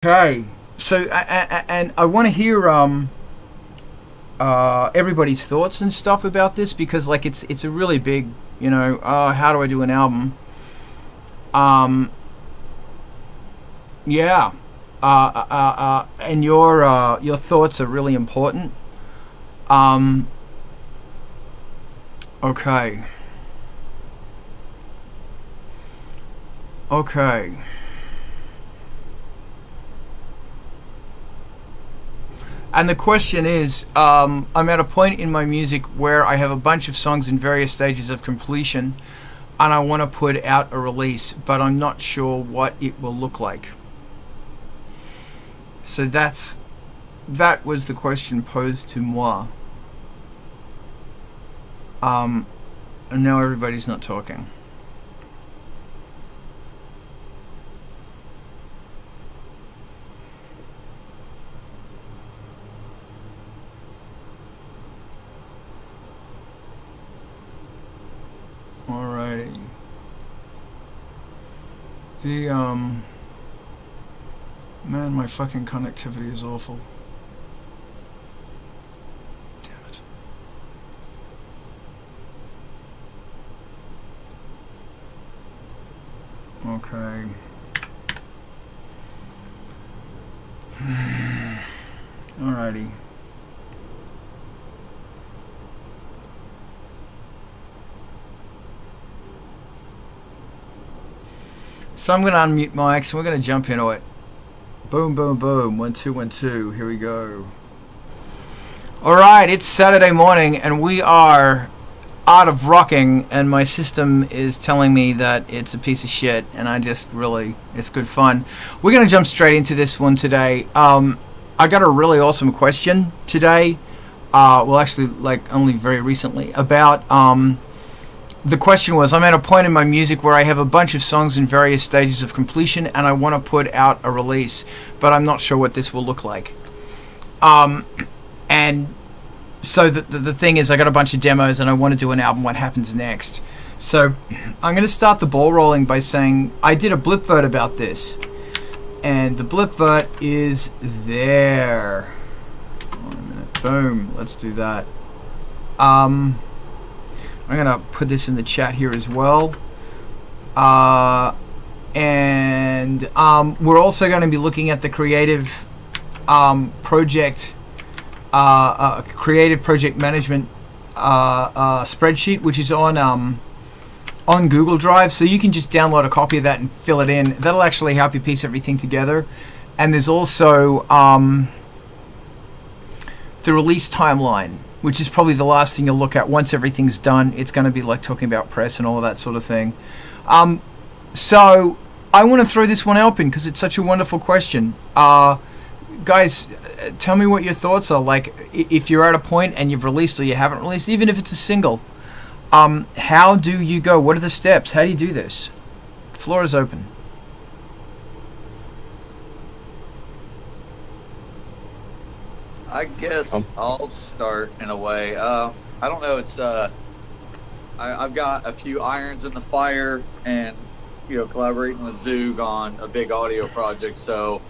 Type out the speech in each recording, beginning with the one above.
Okay, so and I want to hear everybody's thoughts and stuff about this because like it's a really big, how do I do an album? Um, yeah, and your thoughts are really important. Um, okay, okay. And the question is, I'm at a point in my music where I have a bunch of songs in various stages of completion, and I want to put out a release, but I'm not sure what it will look like. So that was the question posed to moi. And now everybody's not talking. Alrighty. The man, my fucking connectivity is awful. Damn it. Okay. Alrighty. So I'm going to unmute mics and we're going to jump into it. Boom, boom, boom. 1, 2, 1, 2. Here we go. Alright, it's Saturday morning and we are out of rocking and my system is telling me that it's a piece of shit and it's good fun. We're going to jump straight into this one today. I got a really awesome question today. Actually, like only very recently about... the question was, I'm at a point in my music where I have a bunch of songs in various stages of completion and I want to put out a release, but I'm not sure what this will look like. And so the thing is, I got a bunch of demos and I want to do an album. What happens next? So I'm going to start the ball rolling by saying I did a blipvert about this. And the blipvert is there. Hold on a minute. Boom. Let's do that. I'm going to put this in the chat here as well. And we're also going to be looking at the creative project management spreadsheet, which is on Google Drive. So you can just download a copy of that and fill it in. That'll actually help you piece everything together. And there's also the release timeline, which is probably the last thing you'll look at once everything's done. It's going to be like talking about press and all of that sort of thing. So I want to throw this one open because it's such a wonderful question. Guys, tell me what your thoughts are. Like, if you're at a point and you've released or you haven't released, even if it's a single, how do you go? What are the steps? How do you do this? The floor is open. I guess I'll start in a way. I don't know. I've got a few irons in the fire, and collaborating with Zug on a big audio project. So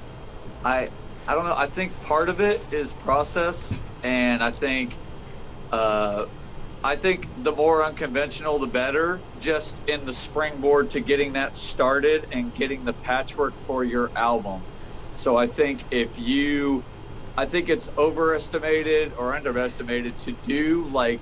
I don't know. I think part of it is process, and I think the more unconventional, the better. Just in the springboard to getting that started and getting the patchwork for your album. So I think I think it's overestimated or underestimated to do like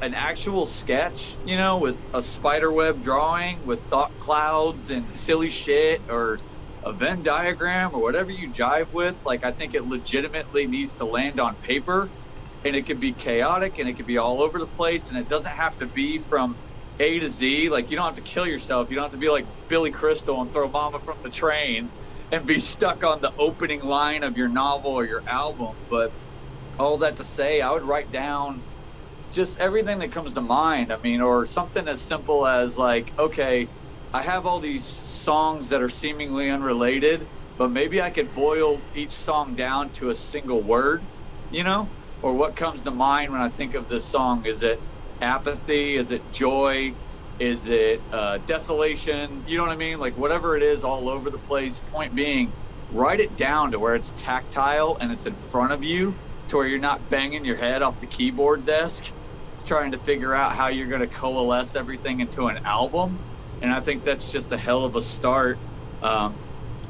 an actual sketch, with a spiderweb drawing with thought clouds and silly shit or a Venn diagram or whatever you jive with. Like, I think it legitimately needs to land on paper, and it could be chaotic and it could be all over the place, and it doesn't have to be from A to Z. Like, you don't have to kill yourself. You don't have to be like Billy Crystal and throw Mama from the train and be stuck on the opening line of your novel or your album. But all that to say, I would write down just everything that comes to mind. I mean, or something as simple as like, okay, I have all these songs that are seemingly unrelated, but maybe I could boil each song down to a single word, or what comes to mind when I think of this song. Is it apathy? Is it joy? Is it desolation? You know what I mean? Like, whatever it is, all over the place. Point being, write it down to where it's tactile and it's in front of you, to where you're not banging your head off the keyboard desk trying to figure out how you're going to coalesce everything into an album. And I think that's just a hell of a start,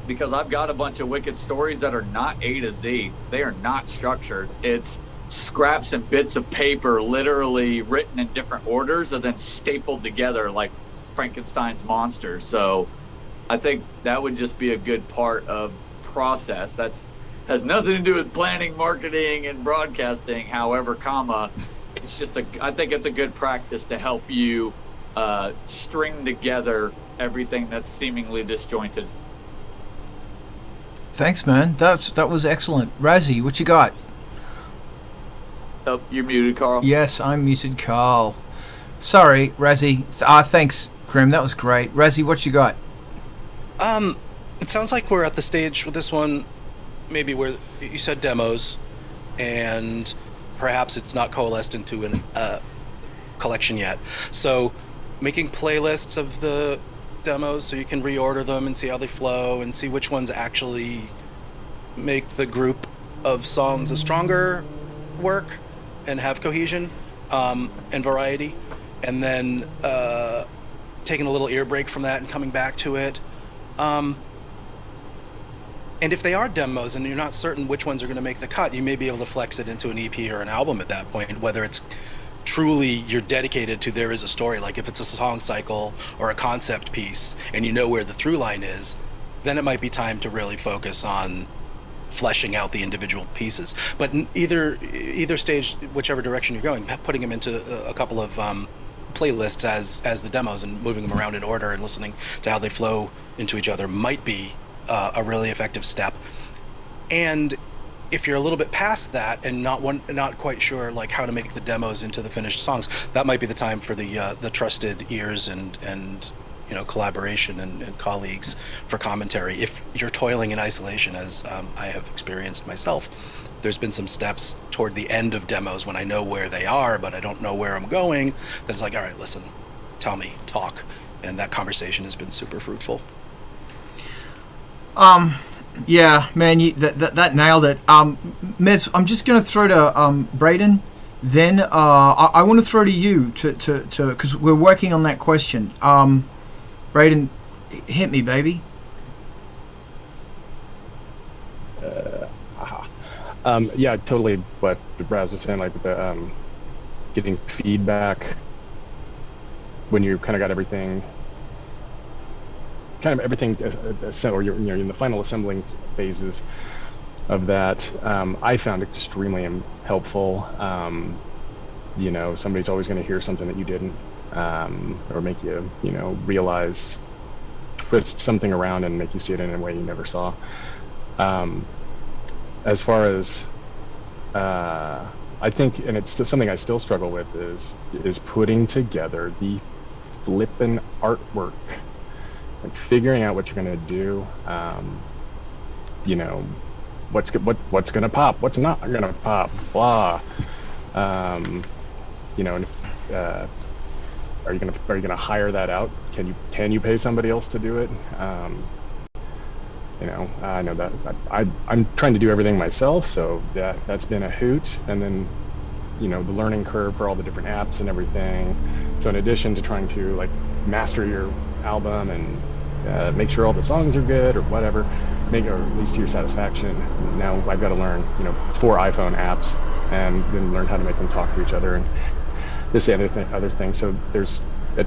because I've got a bunch of Wicked stories that are not A to Z. They are not structured. It's scraps and bits of paper literally written in different orders and then stapled together like Frankenstein's monster. So I think that would just be a good part of process. That's has nothing to do with planning, marketing, and broadcasting. However, it's just I think it's a good practice to help you string together everything that's seemingly disjointed. Thanks, man. That was excellent. Razzie, what you got? Oh, you're muted, Carl. Yes, I'm muted, Carl. Sorry, Razzie. Thanks, Grim. That was great. Razzie, what you got? It sounds like we're at the stage with this one, maybe where you said demos, and perhaps it's not coalesced into a collection yet. So making playlists of the demos so you can reorder them and see how they flow and see which ones actually make the group of songs a stronger work and have cohesion and variety, and then taking a little ear break from that and coming back to it. And if they are demos and you're not certain which ones are going to make the cut, you may be able to flex it into an EP or an album at that point, whether it's truly you're dedicated to there is a story. Like if it's a song cycle or a concept piece and you know where the through line is, then it might be time to really focus on fleshing out the individual pieces. But in either stage, whichever direction you're going, putting them into a couple of playlists as the demos and moving them around in order and listening to how they flow into each other might be a really effective step. And if you're a little bit past that and not quite sure like how to make the demos into the finished songs, that might be the time for the trusted ears and collaboration and colleagues for commentary. If you're toiling in isolation, as I have experienced myself, there's been some steps toward the end of demos when I know where they are, but I don't know where I'm going. That it's like, all right, listen, tell me, talk, and that conversation has been super fruitful. Yeah, man, that nailed it. Mez, I'm just going to throw to Braden. Then I want to throw to you to because we're working on that question. Braden, hit me, baby. Yeah, totally. What Braz was saying, like with the getting feedback when you kind of got everything. Or you're in the final assembling phases of that. I found extremely helpful. Somebody's always going to hear something that you didn't, or make you, realize, twist something around and make you see it in a way you never saw. As far as, I think, and it's still something I still struggle with, is putting together the flippin' artwork. Like figuring out what you're going to do, what's going to pop, what's not going to pop, blah. Are you going to hire that out? Can you pay somebody else to do it? I know that I'm trying to do everything myself, so that's been a hoot. And then, the learning curve for all the different apps and everything. So in addition to trying to like master your album and make sure all the songs are good or whatever, or at least to your satisfaction. Now I've got to learn, 4 iPhone apps and then learn how to make them talk to each other and this and other thing. So I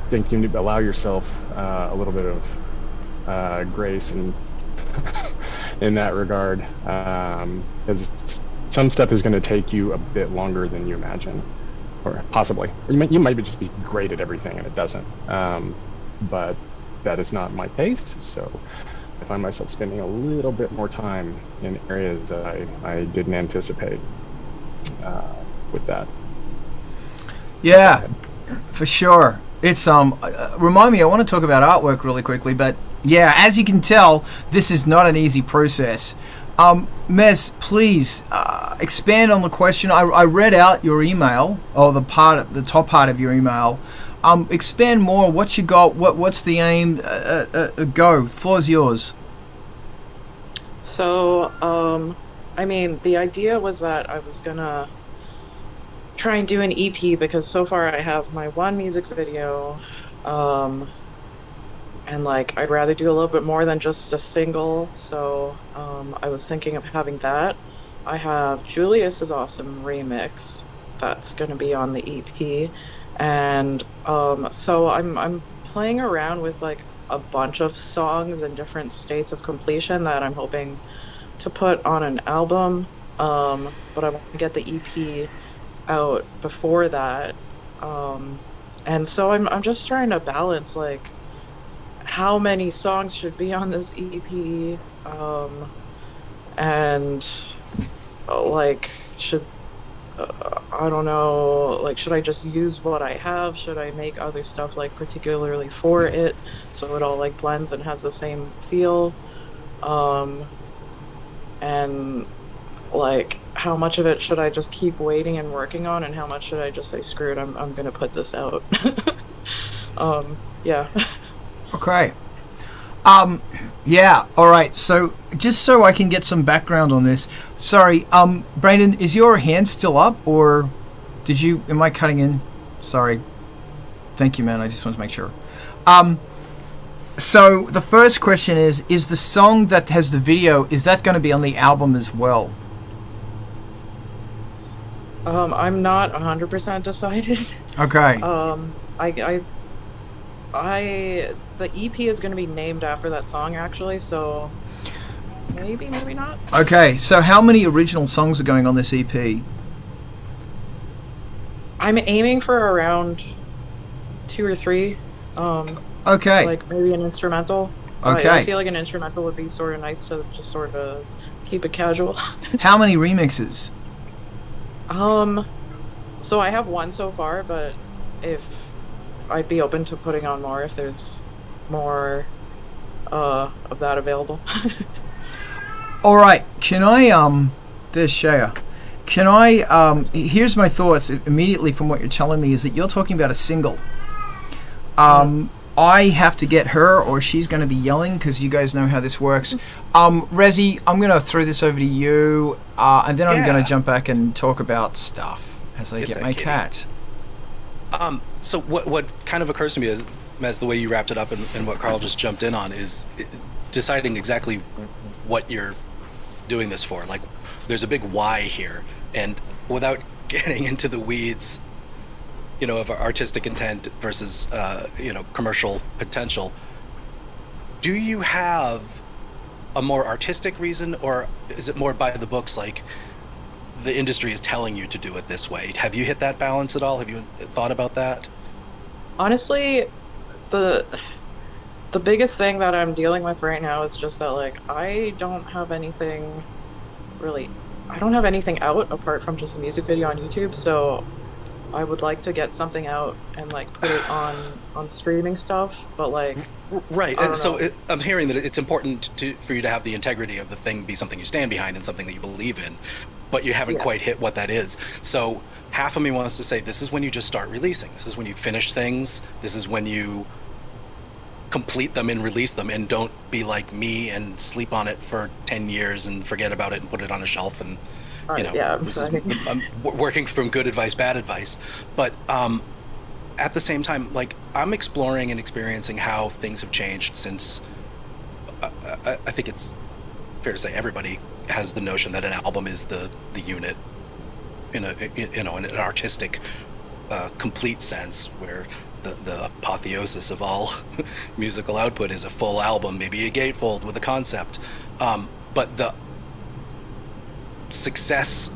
think you need to allow yourself a little bit of grace and in that regard, because some stuff is going to take you a bit longer than you imagine, or possibly. Or you might just be great at everything and it doesn't. But that is not my pace, so I find myself spending a little bit more time in areas that I didn't anticipate with that. Yeah, for sure. It's remind me, I want to talk about artwork really quickly, but yeah, as you can tell, this is not an easy process. Mez, please expand on the question. I read out your email, or the top part of your email. Expand more. What you got? What's the aim? Go. Floor's yours. So, I mean, the idea was that I was gonna try and do an EP because so far I have my one music video, and like I'd rather do a little bit more than just a single. So, I was thinking of having that. I have Julius is Awesome remix that's gonna be on the EP, and so I'm playing around with like a bunch of songs in different states of completion that I'm hoping to put on an album. But I want to get the EP out before that. And so I'm just trying to balance like how many songs should be on this EP, and like should I don't know, like should I just use what I have? Should I make other stuff like particularly for it so it all like blends and has the same feel? And like how much of it should I just keep waiting and working on, and how much should I just say screw it, I'm gonna put this out. Yeah. Okay. Yeah, all right. So just so I can get some background on this. Sorry, Brandon, is your hand still up, or am I cutting in? Sorry. Thank you, man. I just want to make sure. So the first question is the song that has the video, is that going to be on the album as well? I'm not 100% decided. Okay. The EP is going to be named after that song, actually, so maybe not. Okay, so how many original songs are going on this EP? I'm aiming for around 2 or 3. Okay. Like maybe an instrumental. Okay. I feel like an instrumental would be sort of nice to just sort of keep it casual. How many remixes? So I have one so far, but if I'd be open to putting on more if there's more of that available. All right. Can I there's Shaya. Can I here's my thoughts immediately from what you're telling me is that you're talking about a single. I have to get her or she's going to be yelling because you guys know how this works. Rezi, I'm going to throw this over to you and then I'm going to jump back and talk about stuff as I get my cat. So what kind of occurs to me is, as the way you wrapped it up and what Carl just jumped in on, is deciding exactly what you're doing this for. Like, there's a big why here, and without getting into the weeds, of artistic intent versus, commercial potential, do you have a more artistic reason, or is it more by the books, like the industry is telling you to do it this way? Have you hit that balance at all? Have you thought about that? Honestly, The biggest thing that I'm dealing with right now is just that, like, I don't have anything out apart from just a music video on YouTube, so I would like to get something out and like put it on streaming stuff, but like right. And so I'm hearing that it's important for you to have the integrity of the thing be something you stand behind and something that you believe in, but you haven't quite hit what that is. So half of me wants to say this is when you just start releasing. This is when you finish things. This is when you complete them and release them, and don't be like me and sleep on it for 10 years and forget about it and put it on a shelf and I'm working from good advice, bad advice. But at the same time, like, I'm exploring and experiencing how things have changed since I think it's fair to say everybody has the notion that an album is the unit in an artistic complete sense, where the apotheosis of all musical output is a full album, maybe a gatefold with a concept. But the success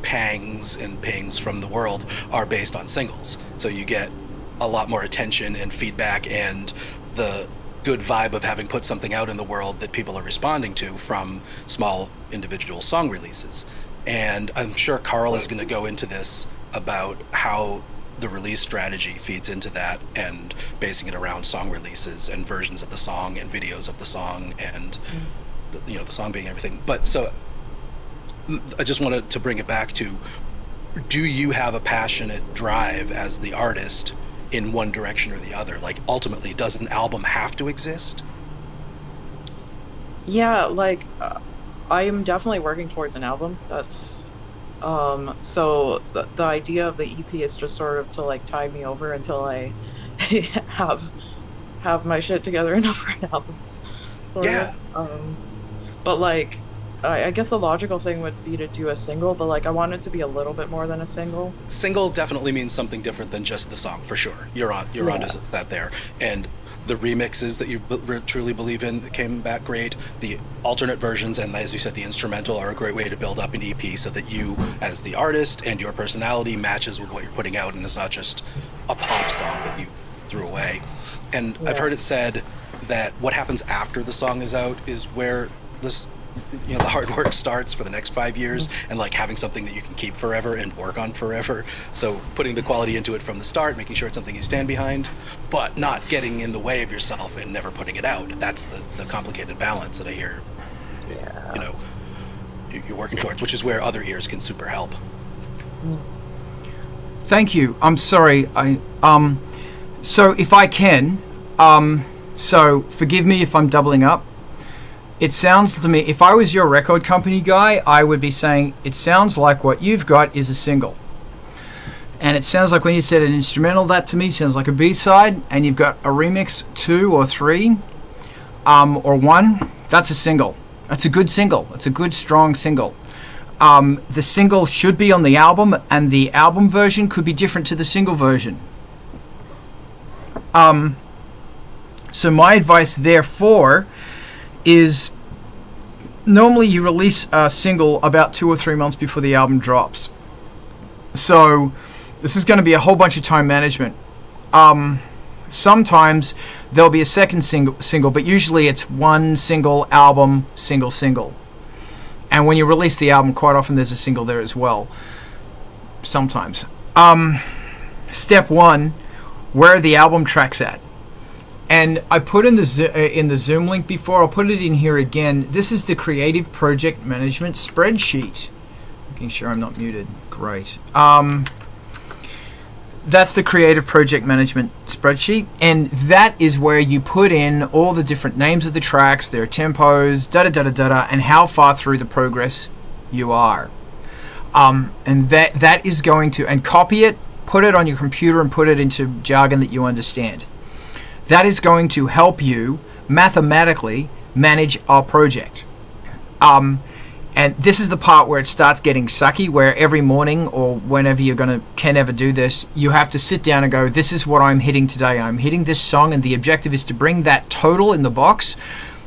pangs and pings from the world are based on singles. So you get a lot more attention and feedback and the good vibe of having put something out in the world that people are responding to from small individual song releases. And I'm sure Carl is going to go into this about how the release strategy feeds into that, and basing it around song releases and versions of the song and videos of the song and the song being everything. But so I just wanted to bring it back to, do you have a passionate drive as the artist in one direction or the other? Like, ultimately, does an album have to exist? Yeah, like I am definitely working towards an album. That's so the idea of the EP is just sort of to like tide me over until I have my shit together enough for an album. Sort Yeah. of. But like I guess a logical thing would be to do a single, but like I want it to be a little bit more than a single. Single definitely means something different than just the song, for sure. You're onto that there. And the remixes that you truly believe in came back great. The alternate versions and, as you said, the instrumental are a great way to build up an EP so that you, as the artist, and your personality matches with what you're putting out, and it's not just a pop song that you threw away. And I've heard it said that what happens after the song is out is where this, the hard work starts for the next 5 years, and like having something that you can keep forever and work on forever. So putting the quality into it from the start, making sure it's something you stand behind, but not getting in the way of yourself and never putting it out. That's the complicated balance that I hear, you're working towards, which is where other ears can super help. Thank you. I'm sorry. So if I can, so forgive me if I'm doubling up. It sounds to me, if I was your record company guy, I would be saying, it sounds like what you've got is a single. And it sounds like when you said an instrumental, that to me sounds like a B-side, and you've got a remix 2 or 3, or 1, that's a single. That's a good single. It's a good, strong single. The single should be on the album, and the album version could be different to the single version. So my advice, therefore, is normally you release a single about 2 or 3 months before the album drops. So this is going to be a whole bunch of time management. Sometimes there'll be a second single, but usually it's one single album, single. And when you release the album, quite often there's a single there as well. Sometimes. Step 1, where are the album tracks at? And I put in the Zoom link before. I'll put it in here again. This is the Creative Project Management Spreadsheet. Making sure I'm not muted. Great. That's the Creative Project Management Spreadsheet. And that is where you put in all the different names of the tracks, their tempos, and how far through the progress you are. And that is going to... And copy it, put it on your computer, and put it into jargon that you understand. That is going to help you mathematically manage our project. And this is the part where it starts getting sucky, where every morning or whenever can ever do this, you have to sit down and go, this is what I'm hitting today. I'm hitting this song, and the objective is to bring that total in the box.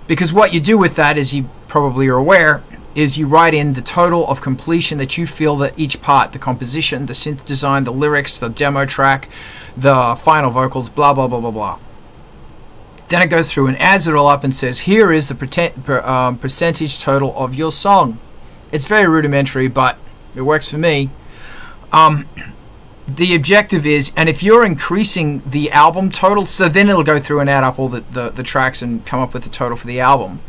Because what you do with that, as you probably are aware, is you write in the total of completion that you feel that each part, the composition, the synth design, the lyrics, the demo track, the final vocals, blah, blah, blah, blah, blah. Then it goes through and adds it all up and says, here is the percentage total of your song. It's very rudimentary, but it works for me. The objective is, and if you're increasing the album total, so then it'll go through and add up all the tracks and come up with the total for the album.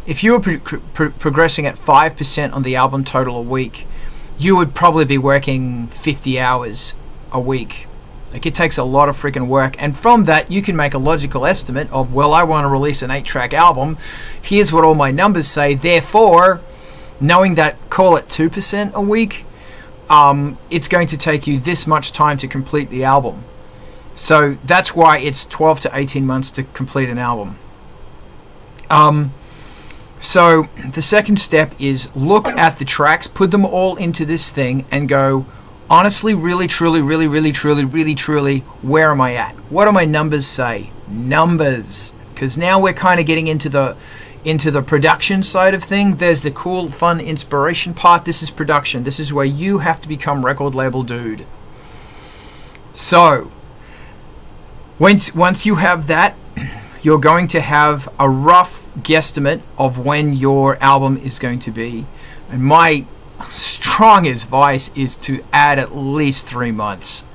If you were progressing at 5% on the album total a week, you would probably be working 50 hours a week. Like, it takes a lot of freaking work, and from that you can make a logical estimate of, well, I want to release an 8-track album. Here's what all my numbers say. Therefore, knowing that, call it 2% a week, it's going to take you this much time to complete the album. So that's why it's 12 to 18 months to complete an album. So the second step is look at the tracks, put them all into this thing, and go, honestly, really, truly, where am I at? What do my numbers say? Numbers. Because now we're kind of getting into the production side of thing. There's the cool, fun, inspiration part. This is production. This is where you have to become record label dude. So, once you have that, you're going to have a rough guesstimate of when your album is going to be. And my strong advice is to add at least 3 months.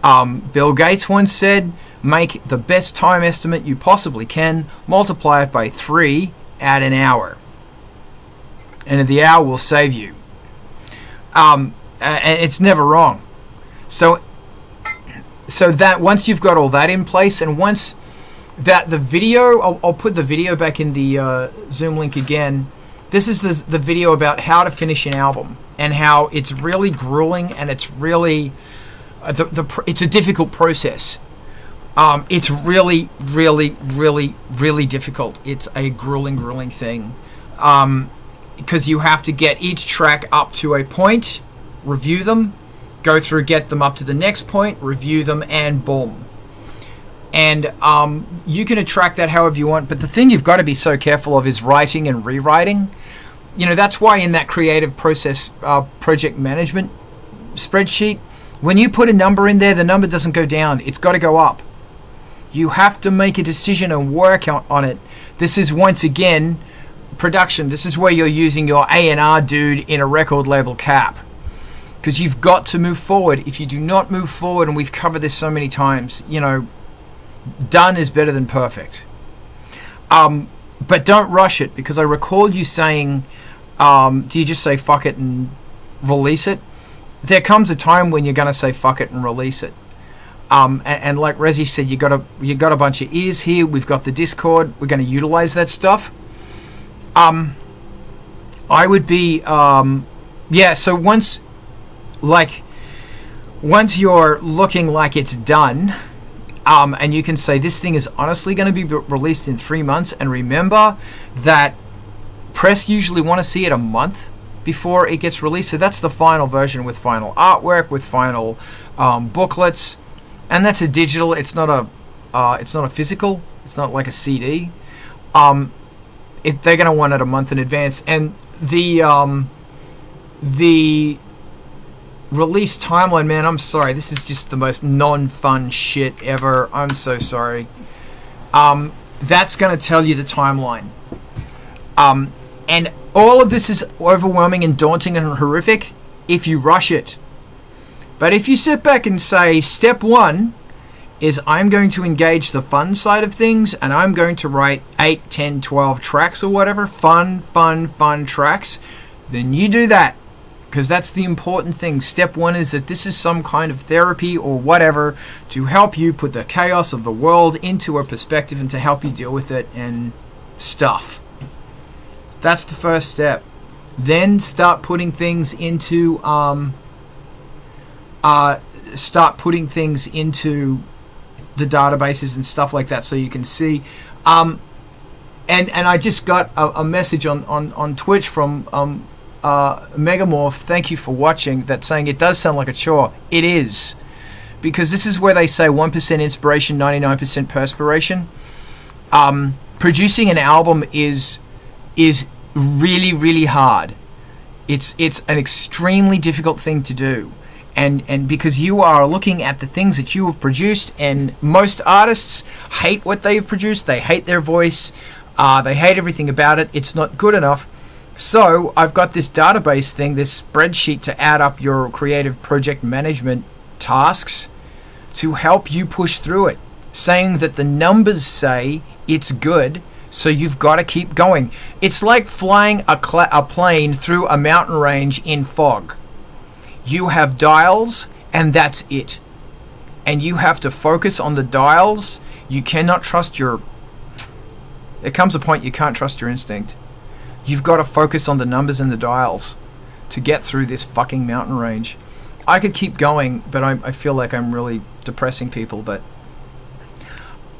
Bill Gates once said, make the best time estimate you possibly can, multiply it by 3, add an hour. And the hour will save you. And it's never wrong. So that once you've got all that in place, and once that the video, I'll put the video back in the Zoom link again. This is the video about how to finish an album and how it's really grueling and it's really it's a difficult process. It's really, really, really, really difficult. It's a grueling thing. Because you have to get each track up to a point, review them, go through, get them up to the next point, review them, and boom. And you can attract that however you want, but the thing you've got to be so careful of is writing and rewriting. You know, that's why in that creative process project management spreadsheet, when you put a number in there, the number doesn't go down. It's got to go up. You have to make a decision and work on it. This is, once again, production. This is where you're using your A&R dude in a record label cap. Because you've got to move forward. If you do not move forward, and we've covered this so many times, you know, done is better than perfect. But don't rush it, because I recall you saying, do you just say fuck it and release it? There comes a time when you're going to say fuck it and release it. And like Rezi said, you got a bunch of ears here. We've got the Discord. We're going to utilize that stuff. I would be so once you're looking like it's done, and you can say this thing is honestly going to be released in 3 months, and remember that press usually want to see it a month before it gets released. So that's the final version with final artwork, with final booklets, and that's a digital. It's not a physical. It's not like a CD. They're going to want it a month in advance, and the release timeline, man, I'm sorry, this is just the most non-fun shit ever. I'm so sorry. That's going to tell you the timeline, and all of this is overwhelming and daunting and horrific if you rush it. But if you sit back and say, step 1 is I'm going to engage the fun side of things, and I'm going to write 8, 10, 12 tracks or whatever, fun tracks, then you do that, because that's the important thing. Step 1 is that this is some kind of therapy or whatever to help you put the chaos of the world into a perspective and to help you deal with it and stuff. That's the first step. Then start putting things into the databases and stuff like that, so you can see. And I just got a message on Twitch from Megamorph. Thank you for watching. That's saying it does sound like a chore. It is, because this is where they say 1% inspiration, 99% perspiration. Producing an album is really, really hard. It's an extremely difficult thing to do. And because you are looking at the things that you have produced, and most artists hate what they've produced, they hate their voice, they hate everything about it, it's not good enough. So I've got this database thing, this spreadsheet to add up your creative project management tasks to help you push through it, saying that the numbers say it's good, so you've got to keep going. It's like flying a plane through a mountain range in fog. You have dials, and that's it. And you have to focus on the dials. You cannot trust there comes a point you can't trust your instinct. You've got to focus on the numbers and the dials to get through this fucking mountain range. I could keep going, but I feel like I'm really depressing people, but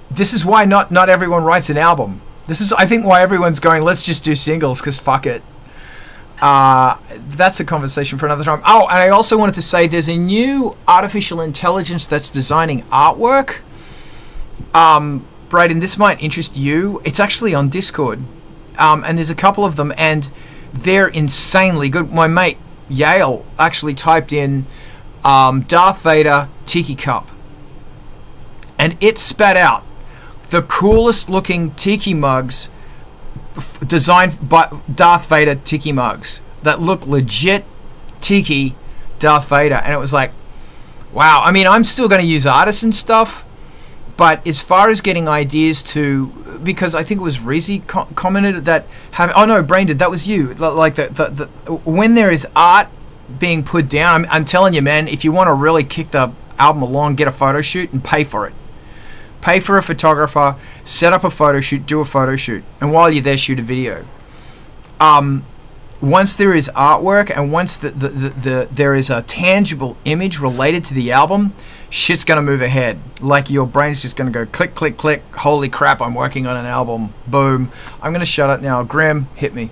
this is why not everyone writes an album. This is, I think, why everyone's going, let's just do singles, because fuck it. That's a conversation for another time. Oh, and I also wanted to say there's a new artificial intelligence that's designing artwork. Brayden, this might interest you. It's actually on Discord. And there's a couple of them, and they're insanely good. My mate, Yale, actually typed in Darth Vader Tiki Cup. And it spat out the coolest looking tiki mugs designed by Darth Vader tiki mugs that look legit tiki Darth Vader. And it was like, wow. I mean, I'm still going to use artisan stuff, but as far as getting ideas to, because I think it was Reezy commented that oh no, Brain did, that was you, like the when there is art being put down, I'm telling you, man, if you want to really kick the album along, get a photo shoot and pay for it, Pay for a photographer, set up a photo shoot, do a photo shoot, and while you're there, shoot a video. Once there is artwork and once there is a tangible image related to the album, shit's going to move ahead. Like your brain's just going to go click, click, click. Holy crap, I'm working on an album. Boom. I'm going to shut it now. Grim, hit me.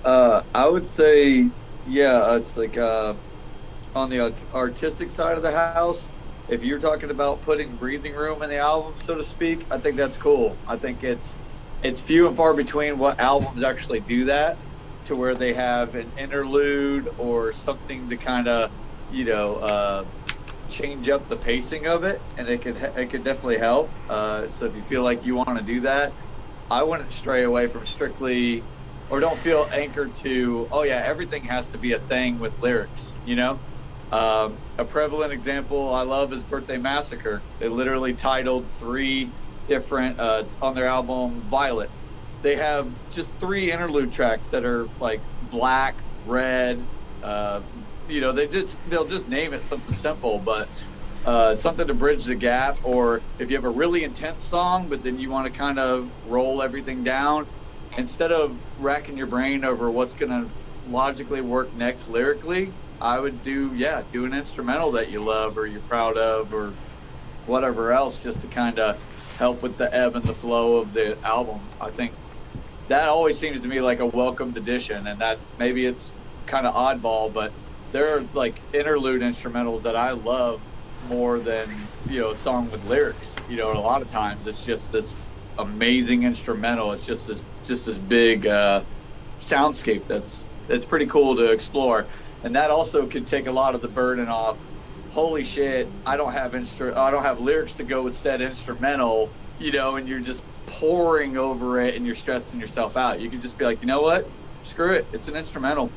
I would say, yeah, it's like on the artistic side of the house, if you're talking about putting breathing room in the album, so to speak, I think that's cool. I think it's few and far between what albums actually do that, to where they have an interlude or something to kind of, change up the pacing of it, and it could definitely help. So if you feel like you want to do that, I wouldn't stray away from strictly, or don't feel anchored to, oh yeah, everything has to be a thing with lyrics, A prevalent example I love is Birthday Massacre. They literally titled 3 different on their album Violet. They have just 3 interlude tracks that are like black, red, they'll just name it something simple, but something to bridge the gap. Or if you have a really intense song but then you want to kind of roll everything down, instead of racking your brain over what's going to logically work next lyrically, I would do an instrumental that you love or you're proud of or whatever else, just to kind of help with the ebb and the flow of the album. I think that always seems to me like a welcomed addition, and maybe it's kind of oddball, but there are like interlude instrumentals that I love more than a song with lyrics. A lot of times it's just this amazing instrumental. It's just this big soundscape that's pretty cool to explore, and that also could take a lot of the burden off. Holy shit, I don't have lyrics to go with said instrumental, and you're just pouring over it and you're stressing yourself out. You could just be like, you know what? Screw it. It's an instrumental.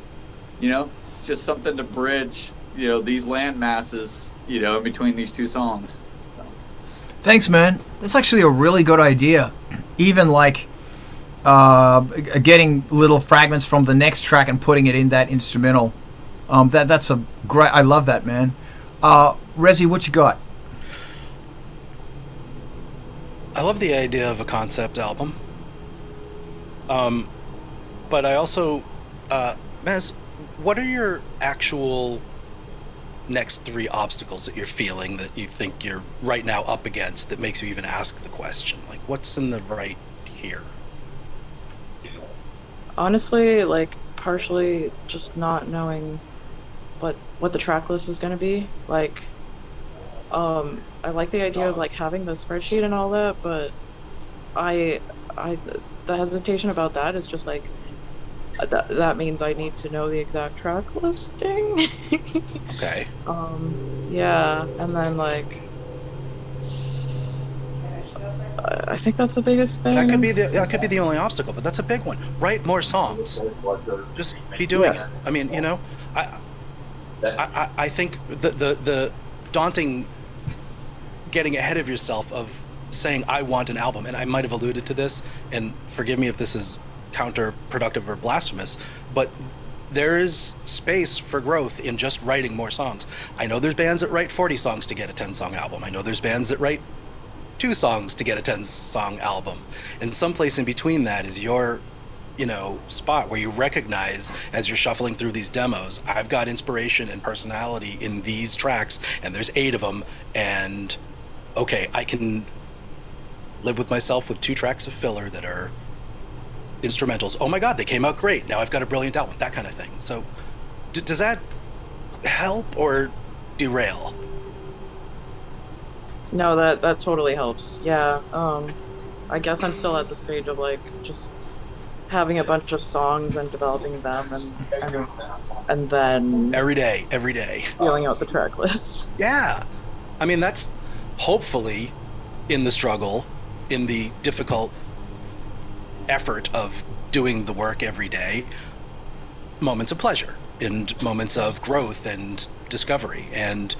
It's just something to bridge, these land masses, in between these 2 songs. Thanks, man. That's actually a really good idea. Even like getting little fragments from the next track and putting it in that instrumental. That's a great. I love that, man. Rezi, what you got? I love the idea of a concept album. But I also, Mez, what are your actual next 3 obstacles that you're feeling that you think you're right now up against that makes you even ask the question? Like, what's in the right here? Honestly, like, partially just not knowing what the track list is going to be. Like, I like the idea of like having the spreadsheet and all that, but the hesitation about that is just like that means I need to know the exact track listing. Okay. Yeah, and then like I think that's the biggest thing. That could be the only obstacle, but that's a big one. Write more songs. Just be doing it. I mean, I think the daunting getting ahead of yourself of saying I want an album, and I might have alluded to this, and forgive me if this is counterproductive or blasphemous, but there is space for growth in just writing more songs. I know there's bands that write 40 songs to get a 10-song album. I know there's bands that write 2 songs to get a 10-song album. And someplace in between that is your, spot where you recognize as you're shuffling through these demos, I've got inspiration and personality in these tracks, and there's 8 of them, and okay, I can live with myself with 2 tracks of filler that are instrumentals. Oh my God, they came out great. Now I've got a brilliant album, that kind of thing. So does that help or derail? No, that totally helps. Yeah. I guess I'm still at the stage of like just having a bunch of songs and developing them and then every day feeling out the track list. Yeah. I mean, that's hopefully in the struggle, in the difficult effort of doing the work every day, moments of pleasure and moments of growth and discovery. And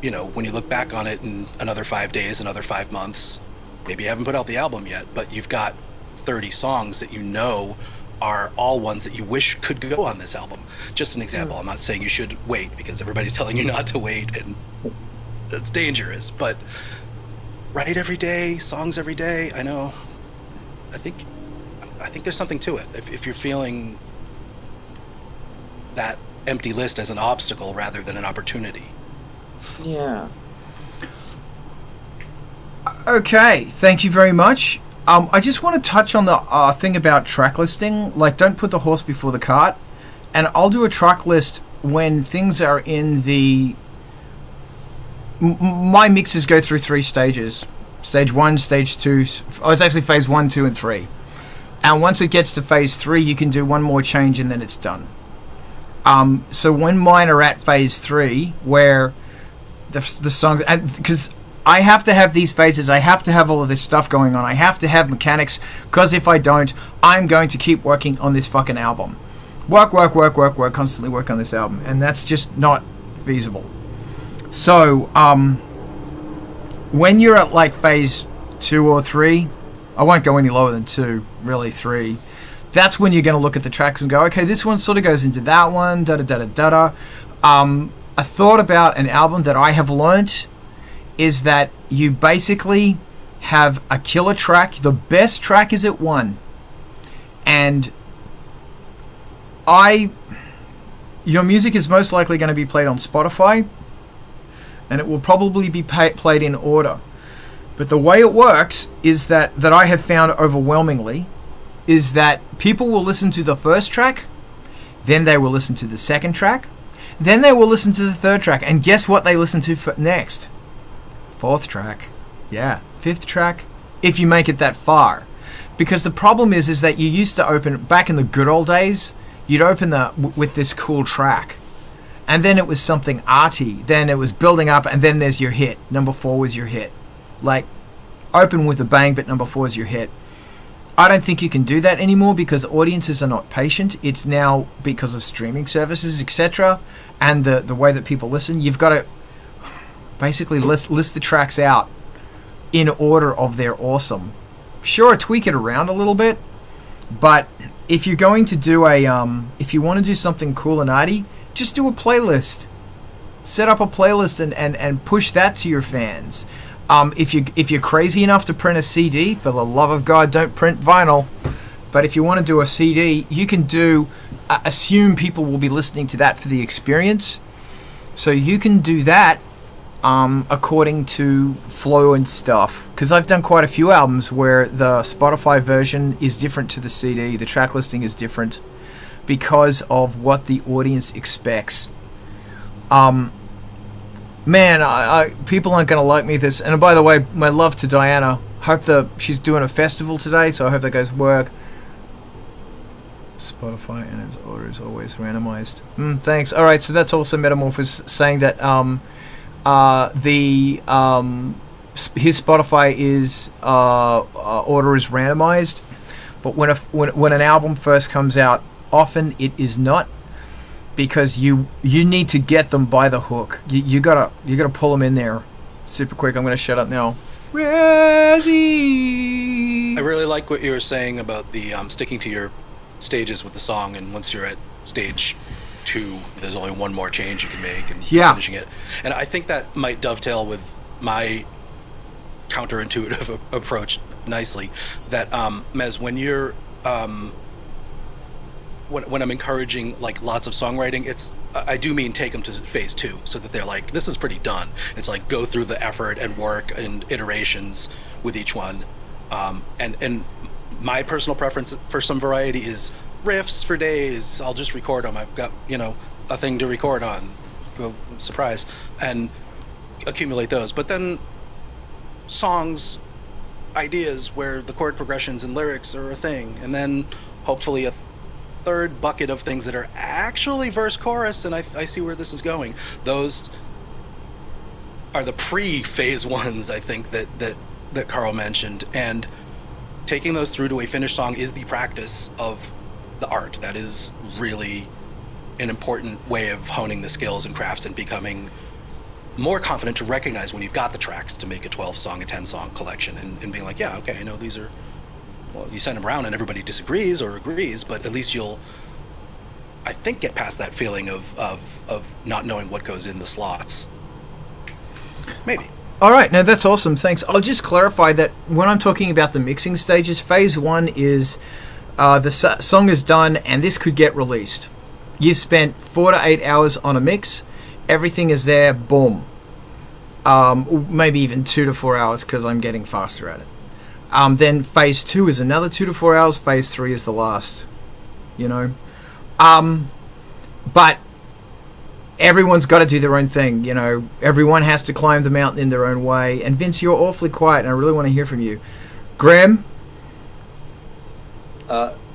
when you look back on it in another 5 days, another 5 months, maybe you haven't put out the album yet, but you've got 30 songs that are all ones that you wish could go on this album. Just an example. I'm not saying you should wait, because everybody's telling you not to wait, and it's dangerous. But write every day, songs every day. I know. I think there's something to it. If you're feeling that empty list as an obstacle rather than an opportunity. Yeah. Okay, thank you very much. I just want to touch on the thing about track listing. Like, don't put the horse before the cart. And I'll do a track list when things are in the... my mixes go through 3 stages. Stage 1, Stage 2... oh, it's actually Phase 1, 2, and 3. And once it gets to Phase 3, you can do one more change and then it's done. So when mine are at Phase 3, where the song... because I have to have these phases, I have to have all of this stuff going on, I have to have mechanics, because if I don't, I'm going to keep working on this fucking album. Work, constantly work on this album. And that's just not feasible. So, when you're at like Phase 2 or 3, I won't go any lower than 2, really 3, that's when you're going to look at the tracks and go, okay, this one sort of goes into that one, da-da-da-da-da-da. A thought about an album that I have learnt is that you basically have a killer track. The best track is at 1. And your music is most likely going to be played on Spotify, and it will probably be played in order. But the way it works is that I have found overwhelmingly is that people will listen to the first track, then they will listen to the second track, then they will listen to the third track, and guess what they listen to next? 4th track. Yeah, 5th track, if you make it that far. Because the problem is that you used to open, back in the good old days, you'd open with this cool track. And then it was something arty. Then it was building up, and then there's your hit. Number 4 was your hit. Like, open with a bang, but number 4 is your hit. I don't think you can do that anymore because audiences are not patient. It's now because of streaming services, etc. And the way that people listen. You've got to basically list the tracks out in order of their awesome. Sure, tweak it around a little bit, but if you're going to do if you want to do something cool and arty, just do a playlist. Set up a playlist and push that to your fans. If you're crazy enough to print a CD, for the love of God, don't print vinyl. But if you want to do a CD, you can assume people will be listening to that for the experience. So you can do that according to flow and stuff. Because I've done quite a few albums where the Spotify version is different to the CD. The track listing is different because of what the audience expects. Man, people aren't going to like me this. And by the way, my love to Diana. Hope she's doing a festival today, so I hope that goes work. Spotify and its order is always randomized. Thanks. All right, so that's also Metamorphosis saying that his Spotify is order is randomized, but when an album first comes out, often it is not. Because you need to get them by the hook. You gotta pull them in there super quick. I'm gonna shut up now. Rezzy. I really like what you were saying about the sticking to your stages with the song, and once you're at stage 2, there's only one more change you can make and finishing it. And I think that might dovetail with my counterintuitive approach nicely. That Mez, when you're when I'm encouraging like lots of songwriting, I do mean take them to Phase 2 so that they're like, this is pretty done. It's like go through the effort and work and iterations with each one. And my personal preference for some variety is riffs for days. I'll just record them. I've got, a thing to record on. Go surprise. And accumulate those. But then songs, ideas where the chord progressions and lyrics are a thing. And then hopefully a third bucket of things that are actually verse chorus, and I see where this is going. Those are the pre-phase 1s, I think, that Carl mentioned, and taking those through to a finished song is the practice of the art. That is really an important way of honing the skills and crafts and becoming more confident to recognize when you've got the tracks to make a 12-song, a 10-song collection, and being like, yeah, okay, I know these are. Well, you send them around and everybody disagrees or agrees, but at least you'll, I think, get past that feeling of not knowing what goes in the slots. Maybe. All right, now that's awesome. Thanks. I'll just clarify that when I'm talking about the mixing stages, phase 1 is the song is done and this could get released. You've spent 4 to 8 hours on a mix. Everything is there. Boom. Maybe even 2 to 4 hours because I'm getting faster at it. Then phase 2 is another 2 to 4 hours. Phase 3 is the last. You know, but everyone's got to do their own thing. You know, everyone has to climb the mountain in their own way. And Vince, you're awfully quiet, and I really want to hear from you. Graham.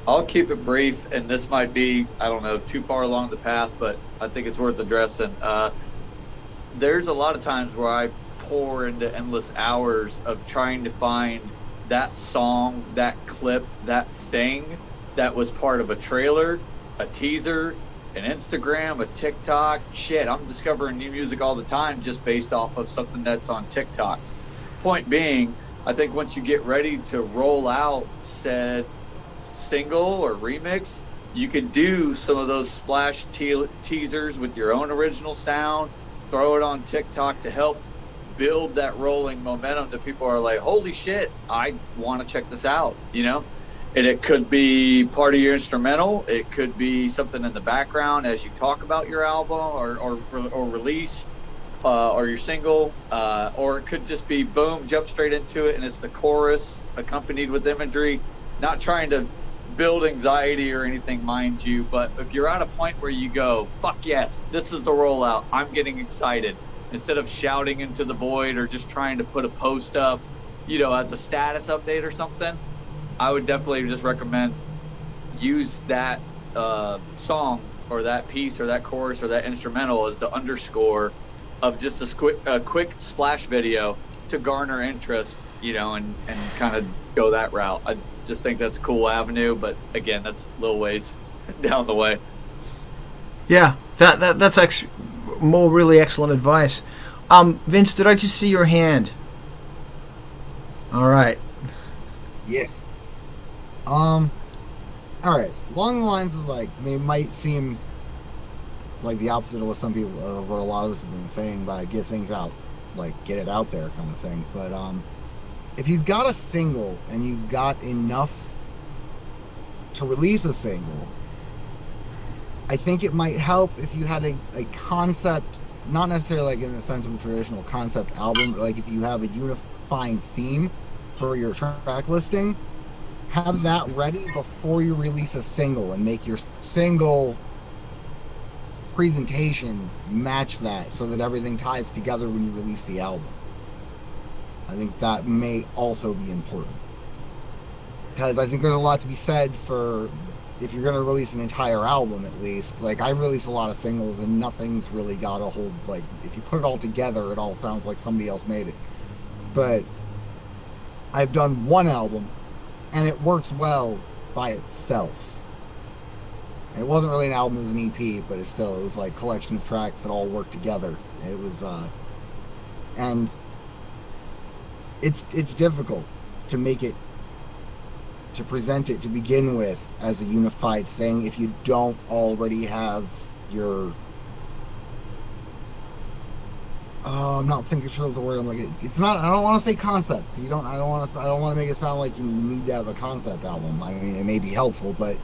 I'll keep it brief, and this might be, I don't know, too far along the path, but I think it's worth addressing. There's a lot of times where I pour into endless hours of trying to find that song, that clip, that thing that was part of a trailer, a teaser, an Instagram, a TikTok. Shit, I'm discovering new music all the time just based off of something that's on TikTok. Point being, I think once you get ready to roll out said single or remix, you can do some of those splash teasers with your own original sound, throw it on TikTok to help build that rolling momentum that people are like, holy shit, I want to check this out, you know? And it could be part of your instrumental, it could be something in the background as you talk about your album or release or your single, or it could just be boom, jump straight into it and it's the chorus accompanied with imagery. Not trying to build anxiety or anything, mind you, but if you're at a point where you go, fuck yes, this is the rollout, I'm getting excited, instead of shouting into the void or just trying to put a post up, you know, as a status update or something, I would definitely just recommend use that song or that piece or that chorus or that instrumental as the underscore of just a quick splash video to garner interest, you know, and kind of go that route. I just think that's a cool avenue, but again, that's a little ways down the way. Yeah, that's actually more really excellent advice. Vince, did I just see your hand? All right. Yes. All right. Along the lines of like, they might seem like the opposite of what some people, of what a lot of us have been saying, by get things out, like get it out there kind of thing. But if you've got a single and you've got enough to release a single, I think it might help if you had a concept, not necessarily like in the sense of a traditional concept album, but like if you have a unifying theme for your track listing, have that ready before you release a single and make your single presentation match that so that everything ties together when you release the album. I think that may also be important, because I think there's a lot to be said for if you're going to release an entire album, at least. Like, I've released a lot of singles and nothing's really got a hold, like, if you put it all together, it all sounds like somebody else made it. But I've done one album and it works well by itself. It wasn't really an album, it was an EP, but it was like a collection of tracks that all work together. It was, and it's difficult to make it, to present it to begin with as a unified thing if you don't already have your, I'm not thinking sure of the word. I'm like, it's not, I don't want to say concept, because I don't want to make it sound like you need to have a concept album. I mean, it may be helpful, but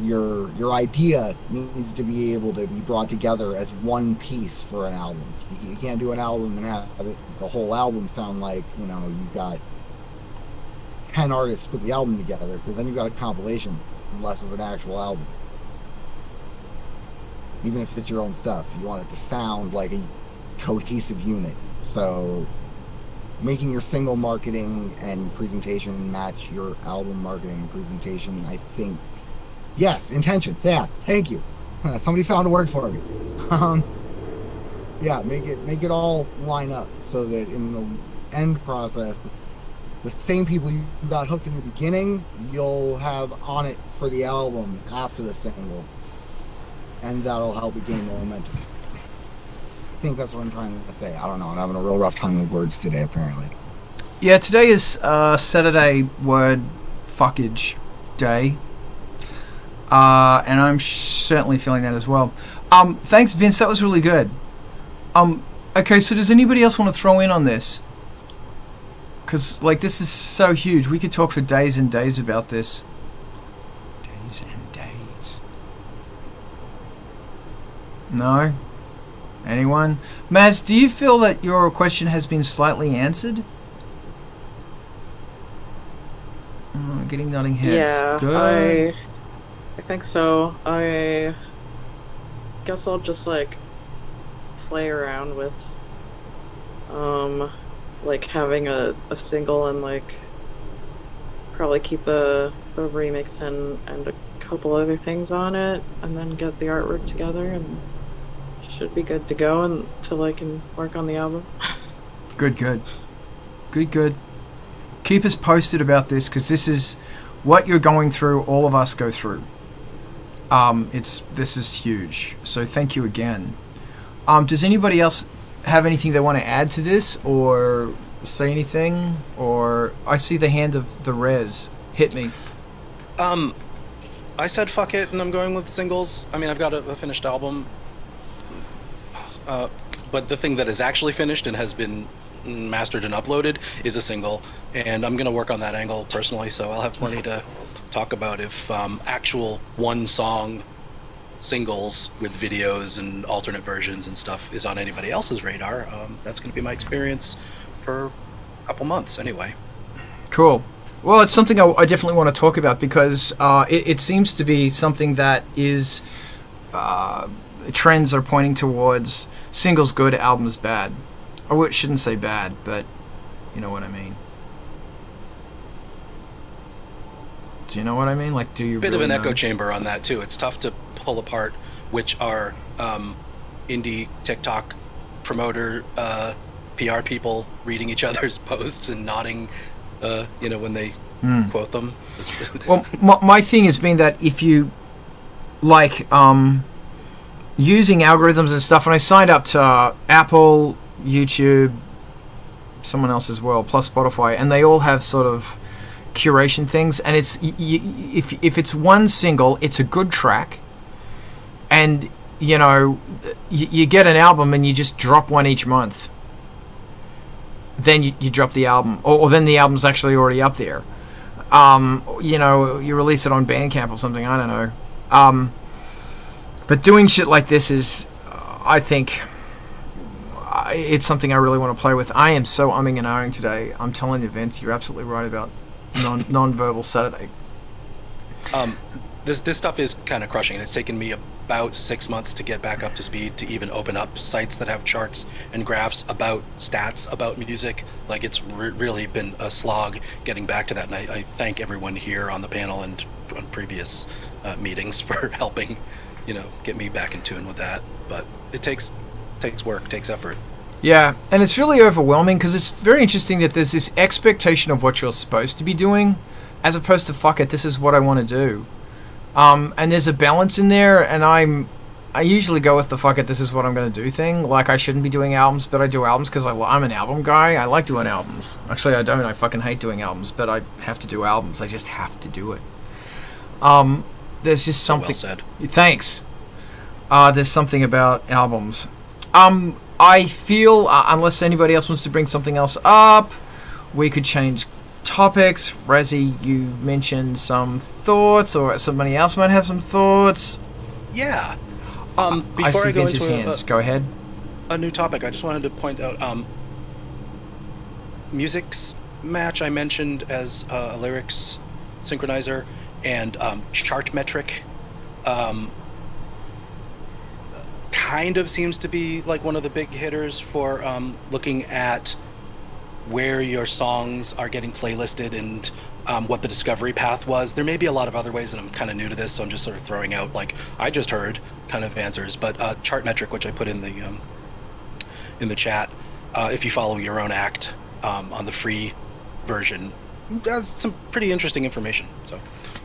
your idea needs to be able to be brought together as one piece for an album. You can't do an album and have the whole album sound like, you know, you've got 10 artists put the album together, because then you've got a compilation, less of an actual album. Even if it's your own stuff, you want it to sound like a cohesive unit. So making your single marketing and presentation match your album marketing and presentation, I think, yes, intention. Yeah, thank you. Somebody found a word for me. Yeah, make it all line up so that in the end process, the same people you got hooked in the beginning, you'll have on it for the album after the single, and that'll help it gain momentum. I think that's what I'm trying to say. I don't know. I'm having a real rough time with words today, apparently. Yeah, today is Saturday Word Fuckage Day. And I'm certainly feeling that as well. Thanks, Vince. That was really good. Okay, so does anybody else want to throw in on this? Because, like, this is so huge. We could talk for days and days about this. Days and days. No? Anyone? Maz, do you feel that your question has been slightly answered? Getting nodding heads. Yeah, Good. I think so. I guess I'll just like play around with like having a single and like probably keep the remix and a couple other things on it, and then get the artwork together, and should be good to go until I can work on the album. Good. Keep us posted about this, because this is what you're going through. All of us go through. This is huge. So thank you again. Does anybody else have anything they want to add to this, or say anything? Or I see the hand of the Rez. Hit me. I said fuck it, and I'm going with singles. I mean, I've got a finished album. But the thing that is actually finished and has been mastered and uploaded is a single, and I'm going to work on that angle personally, so I'll have plenty to talk about if actual one song singles with videos and alternate versions and stuff is on anybody else's radar. That's going to be my experience for a couple months anyway. Cool. Well, it's something I definitely want to talk about, because it seems to be something that is trends are pointing towards singles good, albums bad. I shouldn't say bad, but you know what I mean. Do you know what I mean? Like, do you Bit really of an know? echo chamber on that too. It's tough to pull apart which are indie TikTok promoter PR people reading each other's posts and nodding when they quote them. Well, my thing has been that if you like using algorithms and stuff, and I signed up to Apple, YouTube, someone else as well, plus Spotify, and they all have sort of curation things, and it's if it's one single, it's a good track, and you get an album and you just drop one each month, then you drop the album, or then the album's actually already up there. You release it on Bandcamp or something, I don't know. But doing shit like this is, I think, it's something I really want to play with. I am so umming and ahhing today. I'm telling you, Vince, you're absolutely right about non-verbal Saturday. This stuff is kind of crushing, and it's taken me about 6 months to get back up to speed to even open up sites that have charts and graphs about stats about music. Like, it's really been a slog getting back to that, and I thank everyone here on the panel and on previous meetings for helping get me back in tune with that. But it takes work, takes effort. Yeah, and it's really overwhelming, because it's very interesting that there's this expectation of what you're supposed to be doing, as opposed to, fuck it, this is what I want to do. And there's a balance in there, and I usually go with the fuck it, this is what I'm going to do thing. Like, I shouldn't be doing albums, but I do albums because I'm an album guy. I like doing albums. Actually, I don't. I fucking hate doing albums, but I have to do albums. I just have to do it. There's just something... Well said. Thanks. There's something about albums. I feel, unless anybody else wants to bring something else up, we could change topics. Razzie, you mentioned some thoughts, or somebody else might have some thoughts. Yeah. I Before see I go Vince's into hands. Go ahead. a new topic, I just wanted to point out music's match I mentioned as a lyrics synchronizer, and chart metric kind of seems to be like one of the big hitters for looking at where your songs are getting playlisted and what the discovery path was. There may be a lot of other ways, and I'm kind of new to this, so I'm just sort of throwing out, like, I just heard kind of answers. But chart metric, which I put in the chat, if you follow your own act on the free version, has some pretty interesting information. So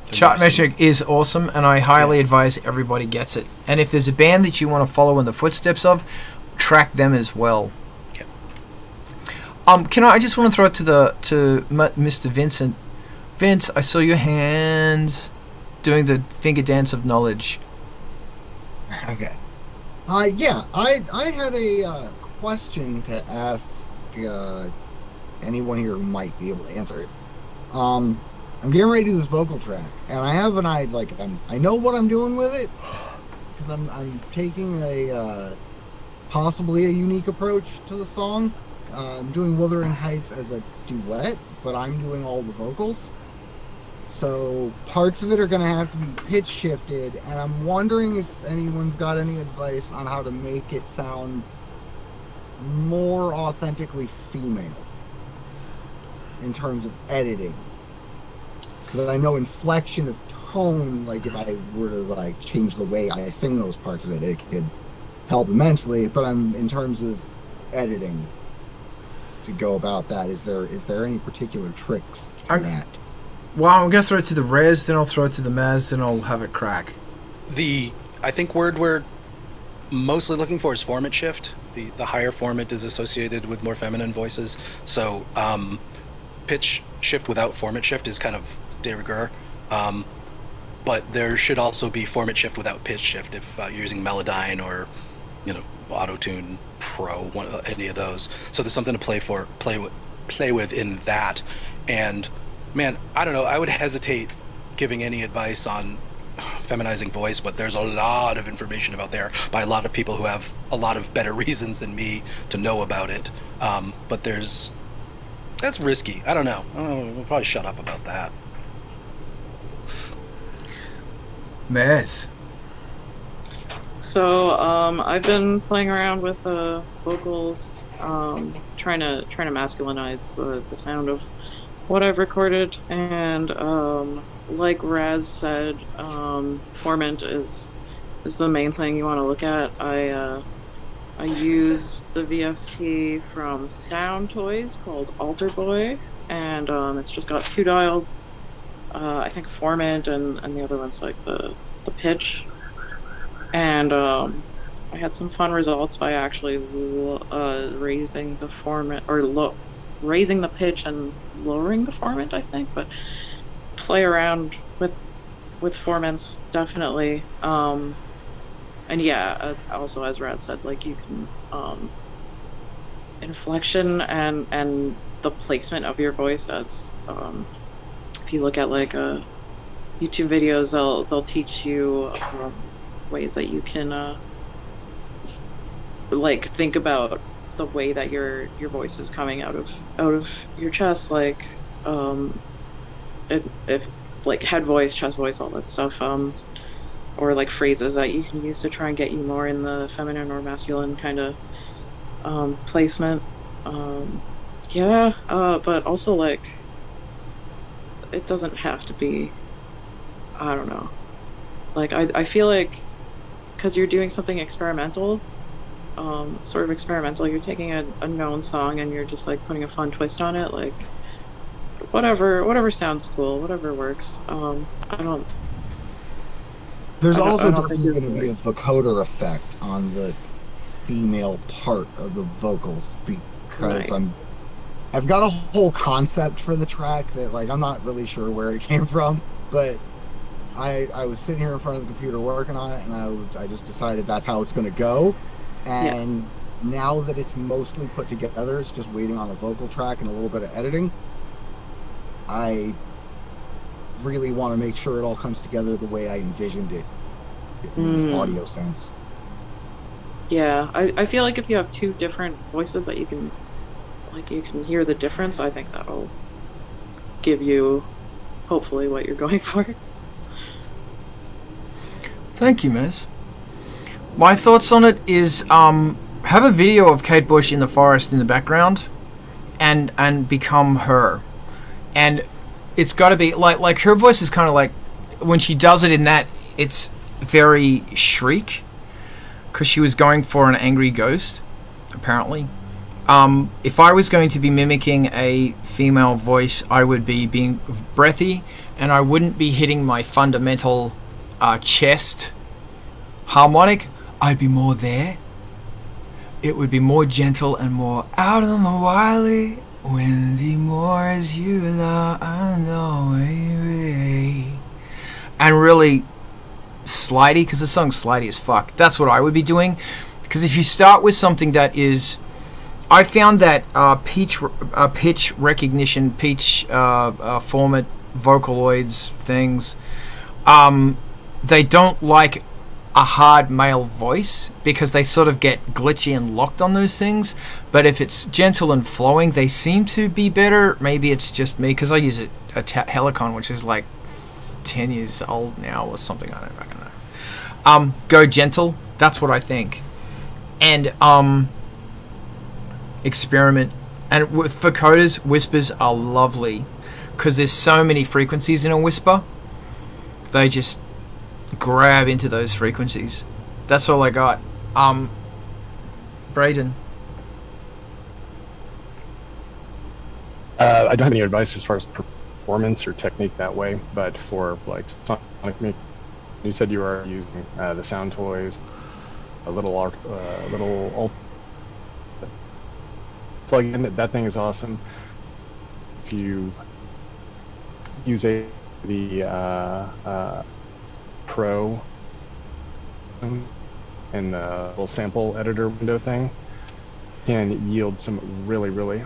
Chartmetric is awesome, and I highly advise everybody gets it. And if there's a band that you want to follow in the footsteps of, track them as well. Yeah. I just want to throw it to Mr. Vincent. Vince, I saw your hands doing the finger dance of knowledge. Okay. Yeah, I had a question to ask anyone here who might be able to answer it. I'm getting ready to do this vocal track, and I have an idea. Like, I know what I'm doing with it, because I'm taking a possibly a unique approach to the song. I'm doing Wuthering Heights as a duet, but I'm doing all the vocals. So parts of it are going to have to be pitch shifted, and I'm wondering if anyone's got any advice on how to make it sound more authentically female in terms of editing. Because I know inflection of tone, like if I were to like change the way I sing those parts of it, it could help immensely. But in terms of editing to go about that, is there any particular tricks to that? Well, I'm going to throw it to the res, then I'll throw it to the Maz, then I'll have it crack. I think word we're mostly looking for is formant shift. The higher formant is associated with more feminine voices. So pitch shift without formant shift is kind of de rigueur. But there should also be formant shift without pitch shift if you're using Melodyne or, Auto-Tune Pro, any of those. So there's something to play with in that. And man, I don't know. I would hesitate giving any advice on feminizing voice, but there's a lot of information out there by a lot of people who have a lot of better reasons than me to know about it. But that's risky. I don't know. We'll probably shut up about that. Mess. So I've been playing around with vocals, trying to masculinize the sound of what I've recorded, and like Raz said, formant is the main thing you want to look at. I used the VST from Sound Toys called Alter Boy, and it's just got 2 dials. I think formant and the other one's like the pitch. And I had some fun results by actually raising the formant, or raising the pitch and lowering the formant, I think. But play around with formants, definitely. And yeah, also as Rad said, like you can inflection and the placement of your voice. As if you look at like YouTube videos, they'll teach you ways that you can like think about the way that your voice is coming out of your chest, like if like head voice, chest voice, all that stuff, or like phrases that you can use to try and get you more in the feminine or masculine kind of placement. But also like it doesn't have to be, I don't know, like I feel like because you're doing something experimental, sort of experimental, you're taking a known song and you're just like putting a fun twist on it, like whatever sounds cool, whatever works. There's also definitely going to be a vocoder effect on the female part of the vocals, because nice. I've got a whole concept for the track that like I'm not really sure where it came from, but I was sitting here in front of the computer working on it, and I just decided that's how it's going to go. And now that it's mostly put together, it's just waiting on a vocal track and a little bit of editing. I really want to make sure it all comes together the way I envisioned it in audio sense. Yeah, I feel like if you have 2 different voices that you can hear the difference, I think that'll give you hopefully what you're going for. Thank you, Miz. My thoughts on it is have a video of Kate Bush in the forest in the background and become her. And it's got to be like her voice is kind of like, when she does it in that, it's very shriek, because she was going for an angry ghost, apparently. If I was going to be mimicking a female voice, I would be being breathy, and I wouldn't be hitting my fundamental chest harmonic. I'd be more there. It would be more gentle and more out on the wily windy moors you love, I know, and really slidey, because the song's slidey as fuck. That's what I would be doing, because if you start with something that is I found that pitch recognition, pitch format, Vocaloids things, they don't like a hard male voice because they sort of get glitchy and locked on those things. But if it's gentle and flowing, they seem to be better. Maybe it's just me because I use a Helicon, which is like 10 years old now or something. I don't fucking know. Go gentle. That's what I think. And experiment. And with vocoders, whispers are lovely because there's so many frequencies in a whisper. They just grab into those frequencies. That's all I got. Braden. I don't have any advice as far as performance or technique that way, but for like sonic, you said you are using the sound toys, a little alt plug-in. That thing is awesome. If you use the Pro and the little sample editor window thing, can yield some really really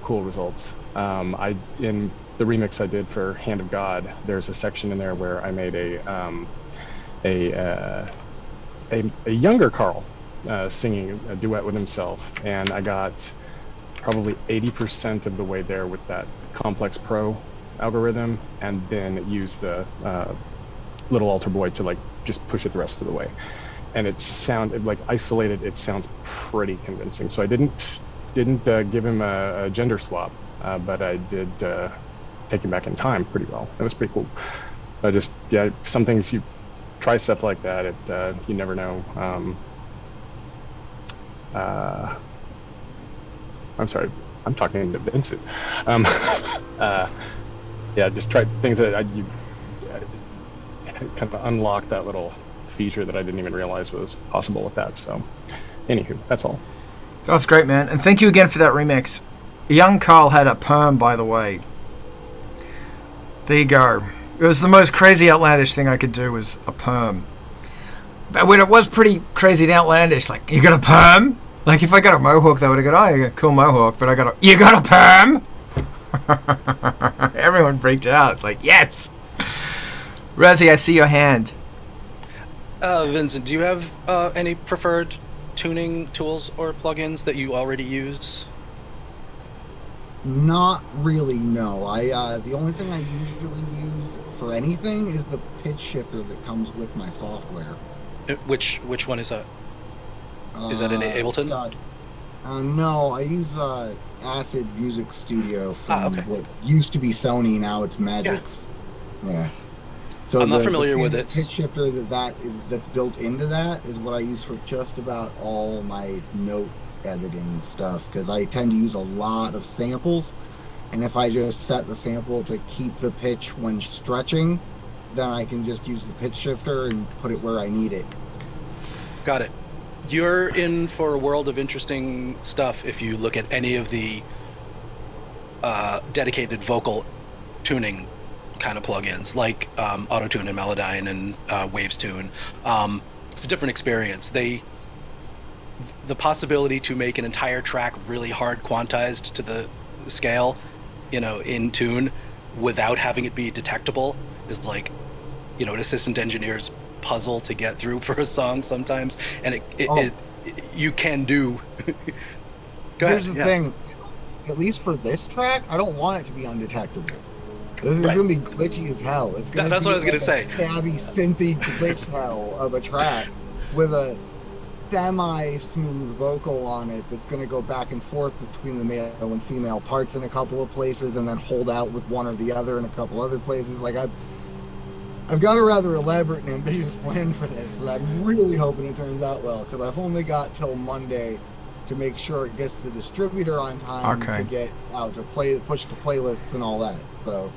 cool results. In the remix I did for Hand of God, there's a section in there where I made a younger Carl singing a duet with himself, and I got probably 80% of the way there with that Complex Pro algorithm, and then use the little alter boy to like just push it the rest of the way, and it sounded like isolated. It sounds pretty convincing. So I didn't give him a gender swap, but I did take him back in time pretty well. That was pretty cool. Some things you try stuff like that. You never know. I'm sorry, I'm talking to Vincent. Just try things that you kind of unlock that little feature that I didn't even realize was possible with that. So, anywho, that's all. That's great, man. And thank you again for that remix. Young Carl had a perm, by the way. There you go. It was the most crazy, outlandish thing I could do was a perm. But when it was pretty crazy and outlandish, like, you got a perm? Like, if I got a mohawk, they would have gone, oh, you got a cool mohawk, but you got a perm? Everyone freaked out. It's like, yes! Razzie, I see your hand. Vincent, do you have any preferred tuning tools or plugins that you already use? Not really, no. The only thing I usually use for anything is the pitch shifter that comes with my software. Which one is that? Is that in Ableton? No, I use Acid Music Studio from okay. what used to be Sony, now it's Magix. Yeah. So I'm not familiar with it. The pitch shifter that's built into that is what I use for just about all my note editing stuff, because I tend to use a lot of samples, and if I just set the sample to keep the pitch when stretching, then I can just use the pitch shifter and put it where I need it. Got it. You're in for a world of interesting stuff if you look at any of the dedicated vocal tuning kind of plugins, like Autotune and Melodyne and Wavestune. It's a different experience. The possibility to make an entire track really hard quantized to the scale, in tune, without having it be detectable is like, an assistant engineer's puzzle to get through for a song sometimes, and you can do. Go ahead. Here's the thing, at least for this track, I don't want it to be undetectable. This is gonna be glitchy as hell. It's gonna that's be what I was gonna say. Stabby, synthy glitch hell of a track with a semi-smooth vocal on it that's going to go back and forth between the male and female parts in a couple of places, and then hold out with one or the other in a couple other places. Like I've got a rather elaborate and ambitious plan for this, and I'm really hoping it turns out well, because I've only got till Monday to make sure it gets to the distributor on time to get out to push the playlists and all that. So.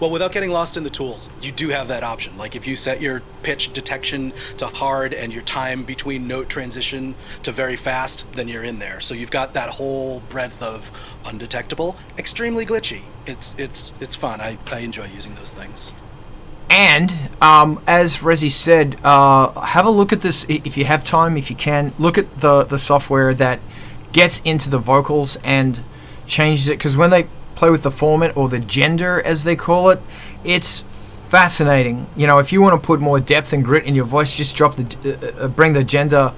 Well, without getting lost in the tools, you do have that option. Like if you set your pitch detection to hard and your time between note transition to very fast, then you're in there. So you've got that whole breadth of undetectable, extremely glitchy. It's fun. I enjoy using those things. And as Rezi said, have a look at this if you have time, if you can. Look at the software that gets into the vocals and changes it. Because when they play with the format, or the gender as they call it, it's fascinating. You know, if you want to put more depth and grit in your voice, just bring the gender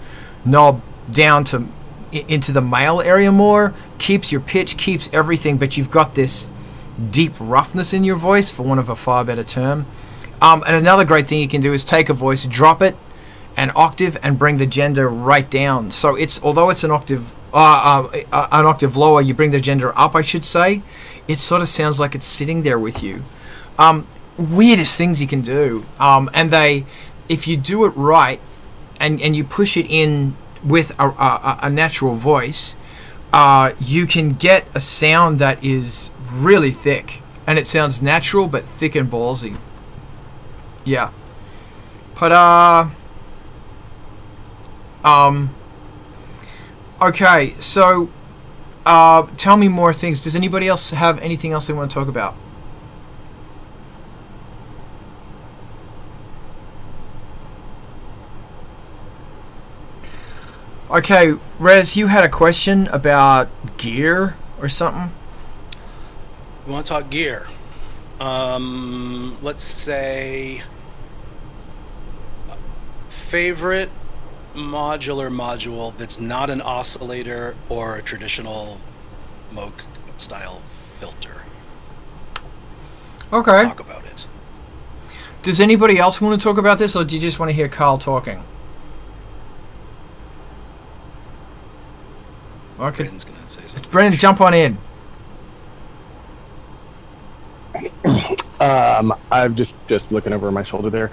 knob down to into the male area more. Keeps your pitch, keeps everything, but you've got this deep roughness in your voice, for want of a far better term. And another great thing you can do is take a voice, drop it an octave, and bring the gender right down. So although it's an octave lower, you bring the gender up, I should say. It sort of sounds like it's sitting there with you. Weirdest things you can do. And if you do it right, and you push it in with a natural voice, you can get a sound that is really thick, and it sounds natural but thick and ballsy. Yeah. But okay, so tell me more things. Does anybody else have anything else they want to talk about? Okay, Rez, you had a question about gear or something? We want to talk gear. Let's say favorite modular module that's not an oscillator or a traditional Moog style filter. Okay. Talk about it. Does anybody else want to talk about this, or do you just want to hear Carl talking? Okay. Brendan's gonna say something. Brendan, jump on in. I'm just looking over my shoulder there.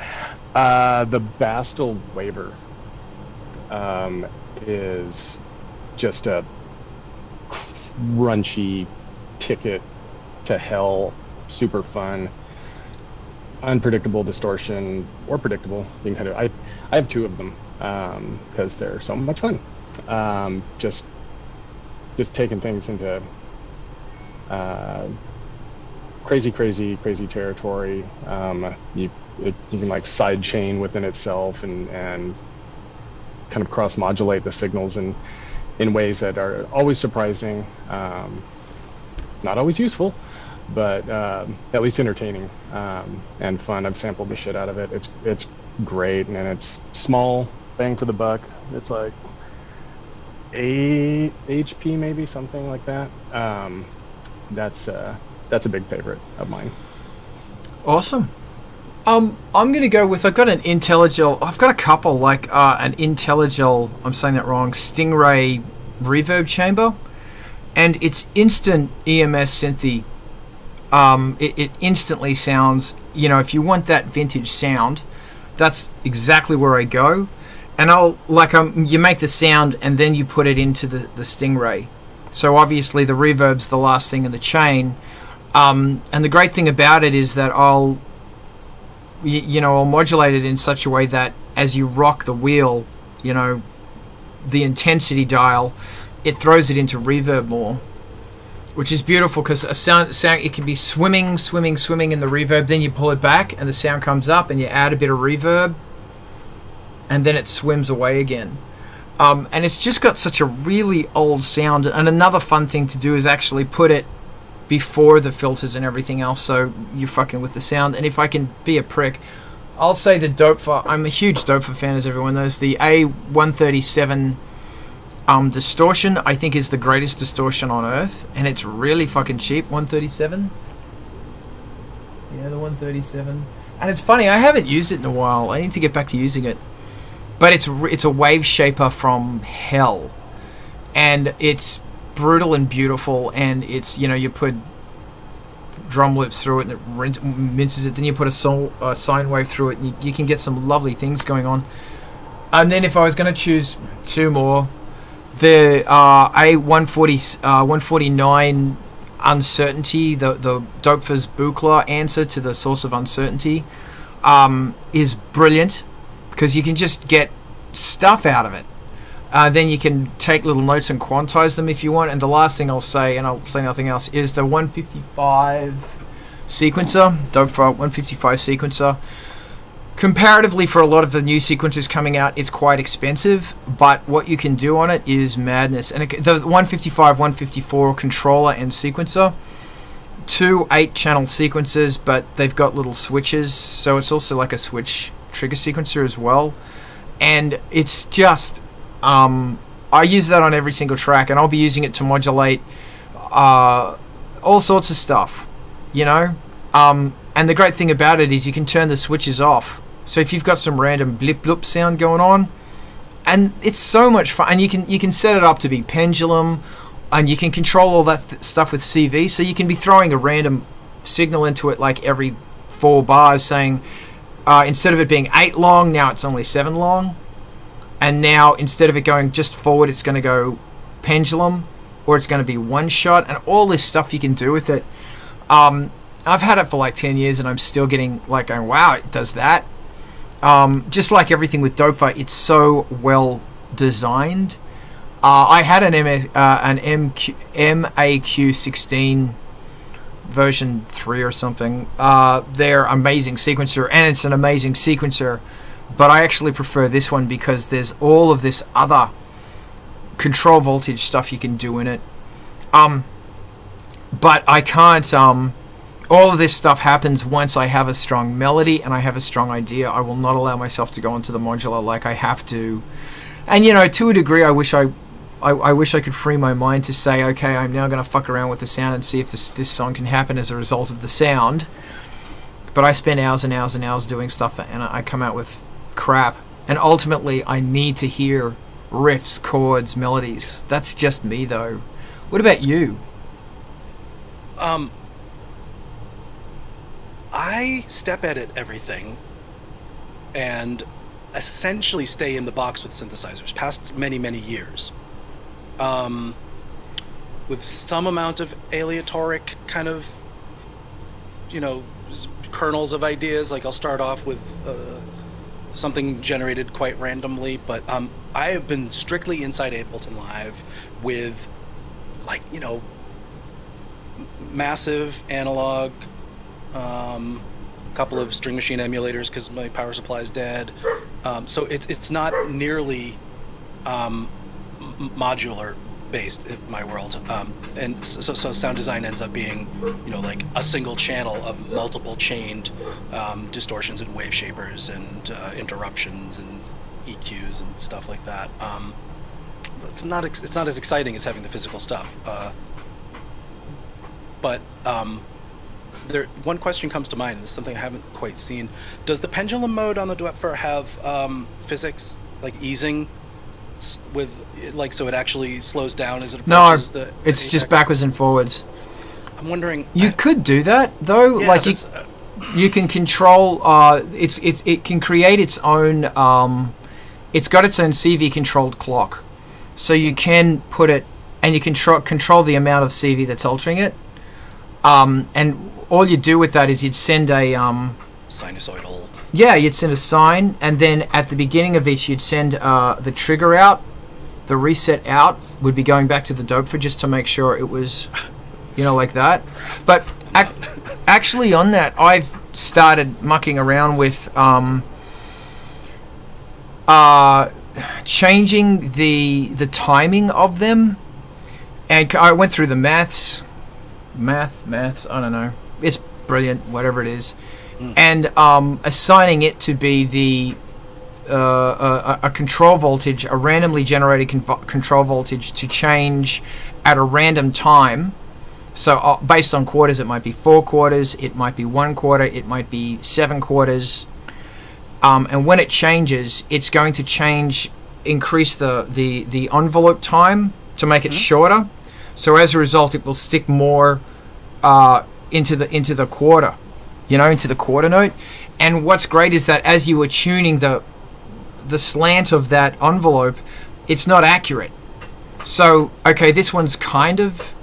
The Bastel waiver is just a crunchy ticket to hell. Super fun, unpredictable distortion, or predictable. You can kind of. I have two of them because they're so much fun. Just taking things into crazy territory. You can like side chain within itself and kind of cross modulate the signals in ways that are always surprising, not always useful, but at least entertaining and fun. I've sampled the shit out of it. It's great, and it's small, bang for the buck. It's like 8 HP, maybe something like that. That's a big favorite of mine. Awesome. I'm gonna go with, I've got a couple, like an Intelligel, I'm saying that wrong, Stingray reverb chamber, and it's instant EMS synthy. It instantly sounds, if you want that vintage sound, that's exactly where I go. And you make the sound and then you put it into the Stingray. So obviously the reverb's the last thing in the chain. And the great thing about it is that I'll modulate it in such a way that as you rock the wheel, the intensity dial, it throws it into reverb more, which is beautiful, because a sound it can be swimming in the reverb, then you pull it back and the sound comes up and you add a bit of reverb and then it swims away again. And it's just got such a really old sound. And another fun thing to do is actually put it before the filters and everything else, so you're fucking with the sound. And if I can be a prick, I'll say the Dopefer. I'm a huge Dopefer fan, as everyone knows. The A137 distortion, I think, is the greatest distortion on earth, and it's really fucking cheap. 137. Yeah, the 137. And it's funny, I haven't used it in a while. I need to get back to using it. But it's a wave shaper from hell, and it's brutal and beautiful. And it's, you put drum loops through it and it minces it. Then you put a sine wave through it, and you can get some lovely things going on. And then if I was going to choose two more, the A149 uncertainty, the Dopefer's Buchla answer to the source of uncertainty, is brilliant, because you can just get stuff out of it. Then you can take little notes and quantize them if you want. And the last thing I'll say, and I'll say nothing else, is the 155 sequencer, Dopefire 155 sequencer. Comparatively, for a lot of the new sequencers coming out, it's quite expensive, but what you can do on it is madness. And the 155, 154 controller and sequencer, 2 8-channel sequencers, but they've got little switches, so it's also like a switch trigger sequencer as well. And it's just, I use that on every single track, and I'll be using it to modulate all sorts of stuff, you know. And the great thing about it is you can turn the switches off. So if you've got some random blip bloop sound going on, and it's so much fun, and you can set it up to be pendulum, and you can control all that stuff with CV. So you can be throwing a random signal into it like every 4 bars, saying instead of it being 8 long, now it's only 7 long, and now instead of it going just forward, it's going to go pendulum, or it's going to be one shot, and all this stuff you can do with it. I've had it for like 10 years, and I'm still getting like going, wow, it does that. Just like everything with Dopefire, it's so well designed. I had an MAQ16 version 3 or something. They're amazing sequencer, and it's an amazing sequencer, but I actually prefer this one because there's all of this other control voltage stuff you can do in it. But I can't, all of this stuff happens once I have a strong melody and I have a strong idea. I will not allow myself to go into the modular like I have to. And, you know, to a degree, I wish I could free my mind to say, okay, I'm now going to fuck around with the sound and see if this song can happen as a result of the sound. But I spend hours and hours and hours doing stuff, and I come out with crap. And ultimately, I need to hear riffs, chords, melodies. That's just me, though. What about you? I step edit everything and essentially stay in the box with synthesizers past many, many years. With some amount of aleatoric kind of, you know, kernels of ideas. Like I'll start off with something generated quite randomly, but I have been strictly inside Ableton Live with, like, you know, massive analog, couple of string machine emulators because my power supply is dead. So it's not nearly modular based in my world, and so sound design ends up being, you know, like a single channel of multiple chained distortions and wave shapers and interruptions and EQs and stuff like that. It's not as exciting as having the physical stuff, but one question comes to mind, and this is something I haven't quite seen. Does the pendulum mode on the Dopefire have physics, like easing, with, like, so it actually slows down as it approaches the it's apex? just backwards and forwards. I'm wondering. You could do that though. Yeah, like you can control. It can create its own. It's got its own CV controlled clock, so you can put it, and you can control the amount of CV that's altering it. And all you do with that is you'd send a sinusoidal. Yeah, you'd send a sine, and then at the beginning of each, you'd send the trigger out, the reset out would be going back to the Dopefire just to make sure it was, you know, like that. But actually, on that, I've started mucking around with changing the timing of them, and I went through the maths. I don't know. It's brilliant, whatever it is. And assigning it to be a control voltage, a randomly generated control voltage to change at a random time. So based on quarters, it might be 4 quarters, it might be 1 quarter, it might be 7 quarters. And when it changes, it's going to increase the envelope time to make it shorter. So as a result, it will stick more into the quarter, you know, into the quarter note. And what's great is that as you are tuning the slant of that envelope, it's not accurate. So, okay, this one's 4s.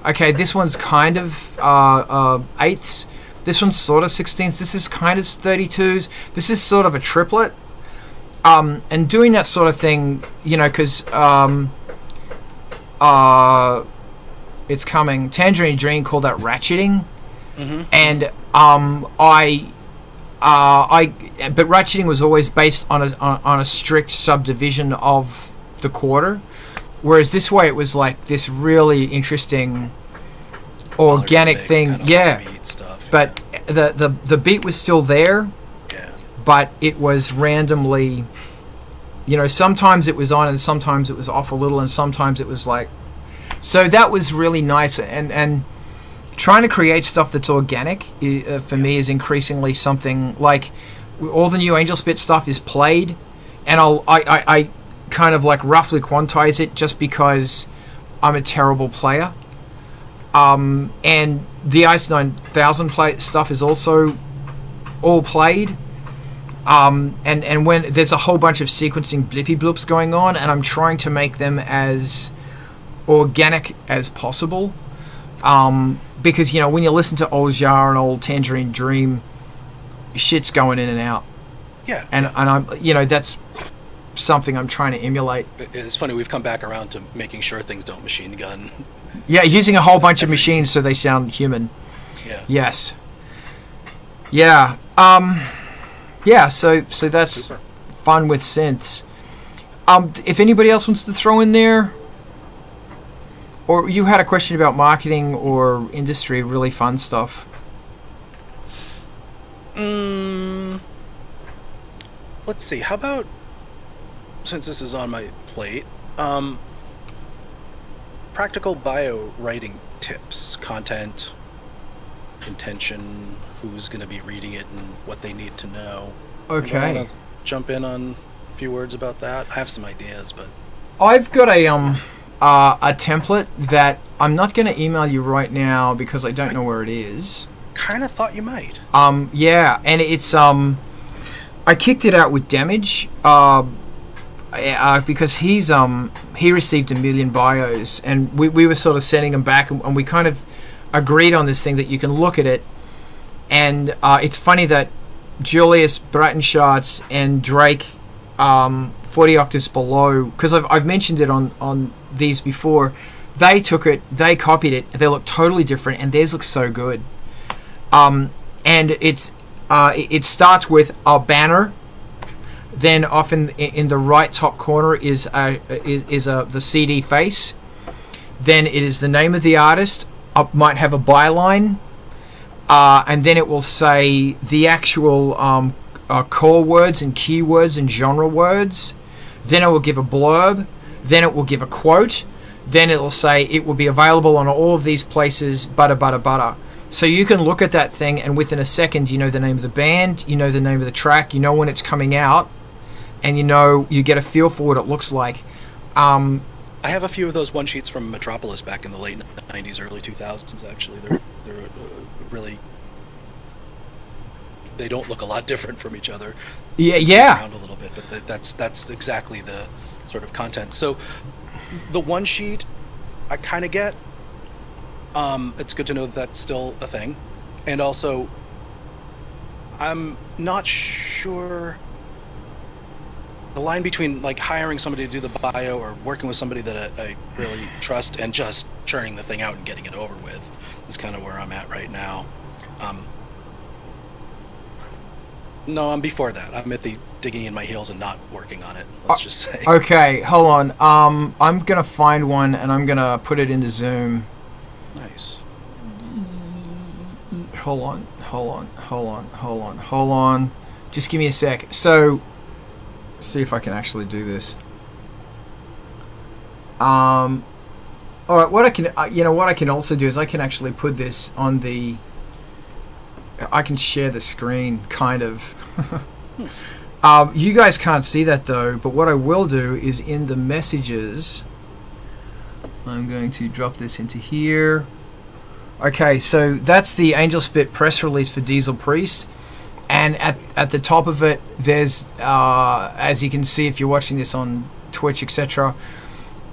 Okay, this one's kind of 8ths. This one's sort of 16ths. This is kind of 32s. This is sort of a triplet. And doing that sort of thing, you know, because it's coming. Tangerine Dream called that ratcheting, and but ratcheting was always based on a strict subdivision of the quarter, whereas this way it was like this really interesting organic thing. Yeah, stuff, but the beat was still there. Yeah. But it was randomly, sometimes it was on and sometimes it was off a little, and sometimes it was like, so that was really nice. And trying to create stuff that's organic for me is increasingly something like all the new Angelspit stuff is played, and I kind of like roughly quantize it just because I'm a terrible player. And the Ice 9000 stuff is also all played. And when there's a whole bunch of sequencing blippy bloops going on, and I'm trying to make them as organic as possible, because when you listen to old Jar and old Tangerine Dream, shit's going in and out. Yeah. And I'm that's something I'm trying to emulate. It's funny, we've come back around to making sure things don't machine gun. Yeah, using a whole bunch of machines so they sound human. Yeah. Yes. Yeah. Yeah, so that's Super. fun with synths. If anybody else wants to throw in there, or you had a question about marketing or industry, really fun stuff. Let's see. How about, since this is on my plate, practical bio writing tips, content, intention, who's going to be reading it and what they need to know. Okay. I wanna jump in on a few words about that. I have some ideas, but I've got a template that I'm not going to email you right now because I don't know where it is. kind of thought you might. Yeah, and it's I kicked it out with Damage because he received 1 million bios, and we were sort of sending them back, and we kind of agreed on this thing that you can look at it, and it's funny that Julius Brattenschatz and Drake 40 octaves below, because I've mentioned it on these before, they took it, they copied it, they look totally different, and theirs looks so good. And it starts with a banner, then off in the right top corner is the CD face, then it is the name of the artist, might have a byline, and then it will say the actual core words and keywords and genre words, then it will give a blurb, then it will give a quote, then it will say it will be available on all of these places, butter. So you can look at that thing, and within a second you know the name of the band, you know the name of the track, you know when it's coming out, and you get a feel for what it looks like. I have a few of those one sheets from Metropolis back in the late 90s, early 2000s. Actually, they're really, they don't look a lot different from each other. Yeah. Around a little bit, but that's exactly the sort of content. So the one sheet I kind of get. It's good to know that that's still a thing, and also I'm not sure the line between like hiring somebody to do the bio or working with somebody that I really trust and just churning the thing out and getting it over with is kind of where I'm at right now. No, I'm before that. I'm at the digging in my heels and not working on it, let's just say. Okay, hold on. I'm gonna find one and I'm gonna put it into Zoom. Nice. Hold on. Just give me a sec. So, see if I can actually do this. All right. What I can, what I can also do is I can actually put this on the. I can share the screen, kind of. You guys can't see that though. But what I will do is in the messages. I'm going to drop this into here. Okay, so that's the Angelspit press release for Diesel Priest, and at the top of it, there's as you can see if you're watching this on Twitch, etc.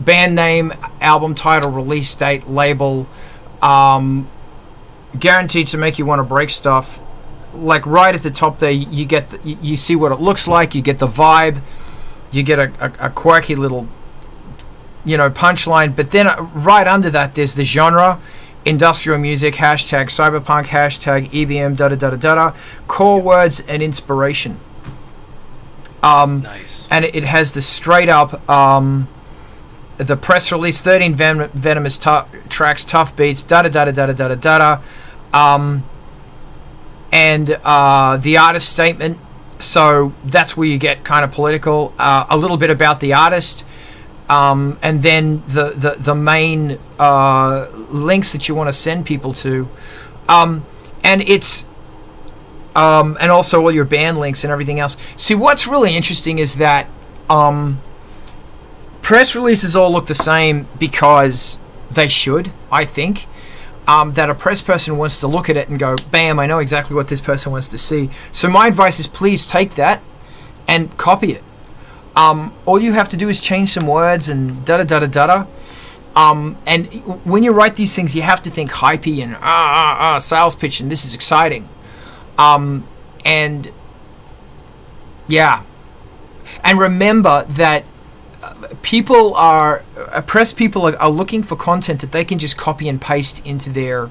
Band name, album title, release date, label, guaranteed to make you want to break stuff. Like right at the top there, you get you see what it looks like, you get the vibe, you get a quirky little punchline. But then right under that, there's the genre, industrial music, hashtag cyberpunk, hashtag EBM, da-da-da-da-da, core words and inspiration. Nice. And it has the straight up, the press release, 13 venomous tracks, tough beats, da-da-da-da-da-da-da-da, and the artist statement. So that's where you get kind of political, a little bit about the artist, and then the main links that you want to send people to, and it's and also all your band links and everything else. See, what's really interesting is that press releases all look the same because they should, I think. That a press person wants to look at it and go, bam, I know exactly what this person wants to see. So my advice is, please take that and copy it. All you have to do is change some words and da-da-da-da-da. And when you write these things, you have to think hypey and sales pitch, and this is exciting. And yeah. And remember that press people are looking for content that they can just copy and paste into their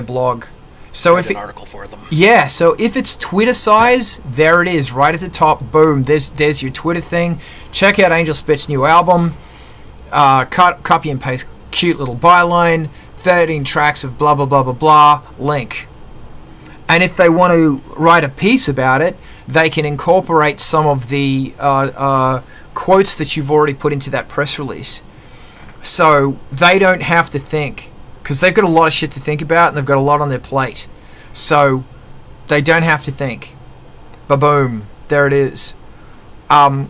blog. So Write if an article for them. Yeah, so if it's Twitter size, there it is, right at the top. Boom, there's your Twitter thing. Check out Angelspit's new album. Copy and paste, cute little byline, 13 tracks of blah blah blah blah blah, link. And if they want to write a piece about it, they can incorporate some of the quotes that you've already put into that press release. So they don't have to think, because they've got a lot of shit to think about and they've got a lot on their plate. So they don't have to think. Ba-boom. There it is. And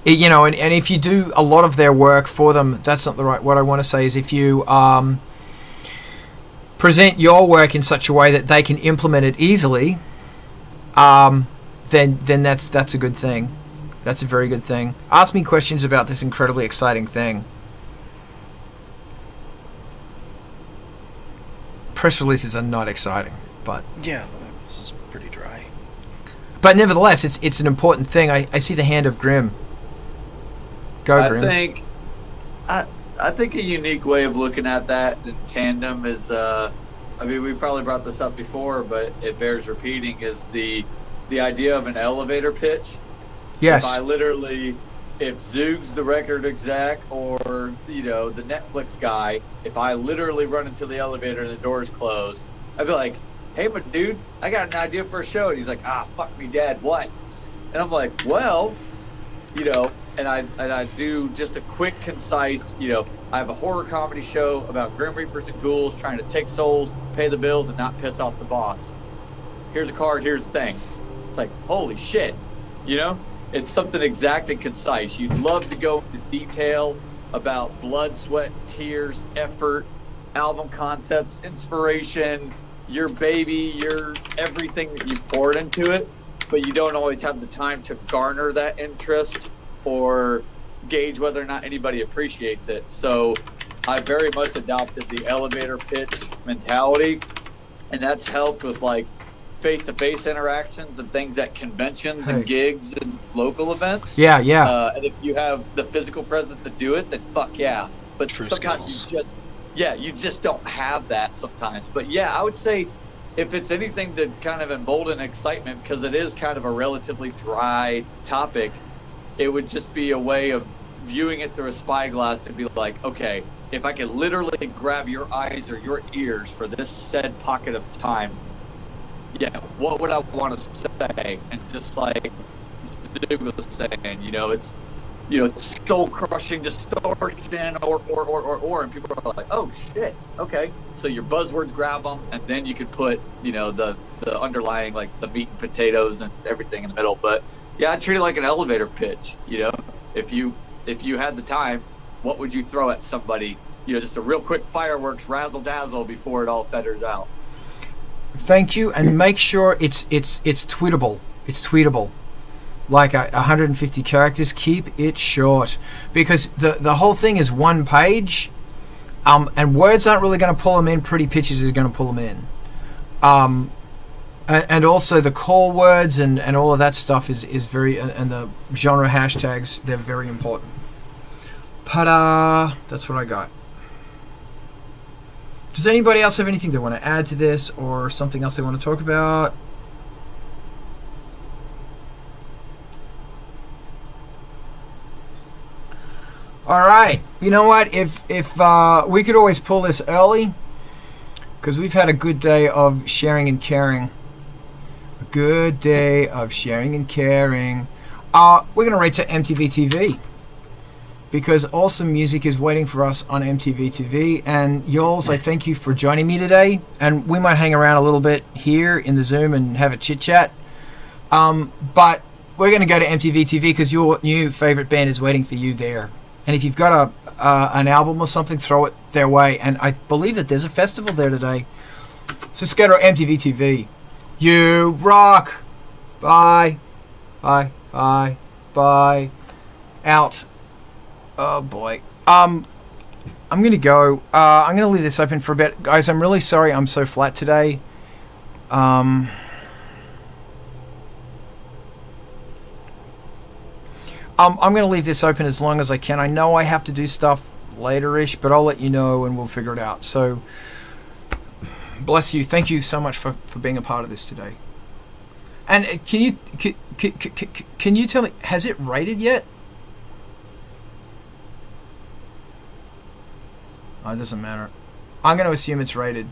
if you do a lot of their work for them, that's not the right, what I want to say is if you present your work in such a way that they can implement it easily, then that's a good thing. That's a very good thing. Ask me questions about this incredibly exciting thing. Press releases are not exciting, but Yeah, this is pretty dry. But nevertheless, it's an important thing. I see the hand of Grim. Go, Grim. I think a unique way of looking at that in tandem is, we probably brought this up before, but it bears repeating, is the idea of an elevator pitch. Yes. If Zoog's the record exec or, the Netflix guy, if I literally run into the elevator and the door's closed, I'd be like, hey, but dude, I got an idea for a show. And he's like, fuck me, Dad, what? And I'm like, well, and I do just a quick, concise, I have a horror comedy show about Grim Reapers and ghouls trying to take souls, pay the bills, and not piss off the boss. Here's a card, here's the thing. It's like, holy shit, It's something exact and concise. You'd love to go into detail about blood, sweat, tears, effort, album concepts, inspiration, your baby, your everything that you poured into it, but you don't always have the time to garner that interest or gauge whether or not anybody appreciates it. So I very much adopted the elevator pitch mentality, and that's helped with face-to-face interactions and things at conventions and gigs and local events. Yeah. And if you have the physical presence to do it, then fuck yeah. But True sometimes skills. you just don't have that sometimes. But yeah, I would say if it's anything to kind of embolden excitement, because it is kind of a relatively dry topic, it would just be a way of viewing it through a spyglass to be like, okay, if I could literally grab your eyes or your ears for this said pocket of time, yeah, what would I want to say? And just like Stu was saying, it's soul crushing distortion or, and people are like, oh shit, okay. So your buzzwords, grab them, and then you could put, the underlying, like the meat and potatoes and everything in the middle. But yeah, I treat it like an elevator pitch. If you had the time, what would you throw at somebody? Just a real quick fireworks razzle dazzle before it all feathers out. Thank you, and make sure it's tweetable. It's tweetable. Like 150 characters. Keep it short, because the whole thing is one page, and words aren't really going to pull them in. Pretty pictures is going to pull them in, and also the core words and all of that stuff is very, and the genre hashtags, they're very important. Ta-da! That's what I got. Does anybody else have anything they want to add to this or something else they want to talk about? All right. You know what? If we could always pull this early, because we've had a good day of sharing and caring. A good day of sharing and caring. We're going to rate to MTV TV, because awesome music is waiting for us on MTV TV. And Yols, I thank you for joining me today. And we might hang around a little bit here in the Zoom and have a chit chat. But we're going to go to MTV TV because your new favorite band is waiting for you there. And if you've got an album or something, throw it their way. And I believe that there's a festival there today. So let's go to MTV TV. You rock. Bye. Bye. Bye. Bye. Out. Oh boy. I'm gonna go. I'm gonna leave this open for a bit, guys. I'm really sorry. I'm so flat today. I'm going to leave this open as long as I can. I know I have to do stuff later-ish, but I'll let you know and we'll figure it out. So, bless you. Thank you so much for being a part of this today. And can you tell me, has it rated yet? Oh, it doesn't matter. I'm going to assume it's rated.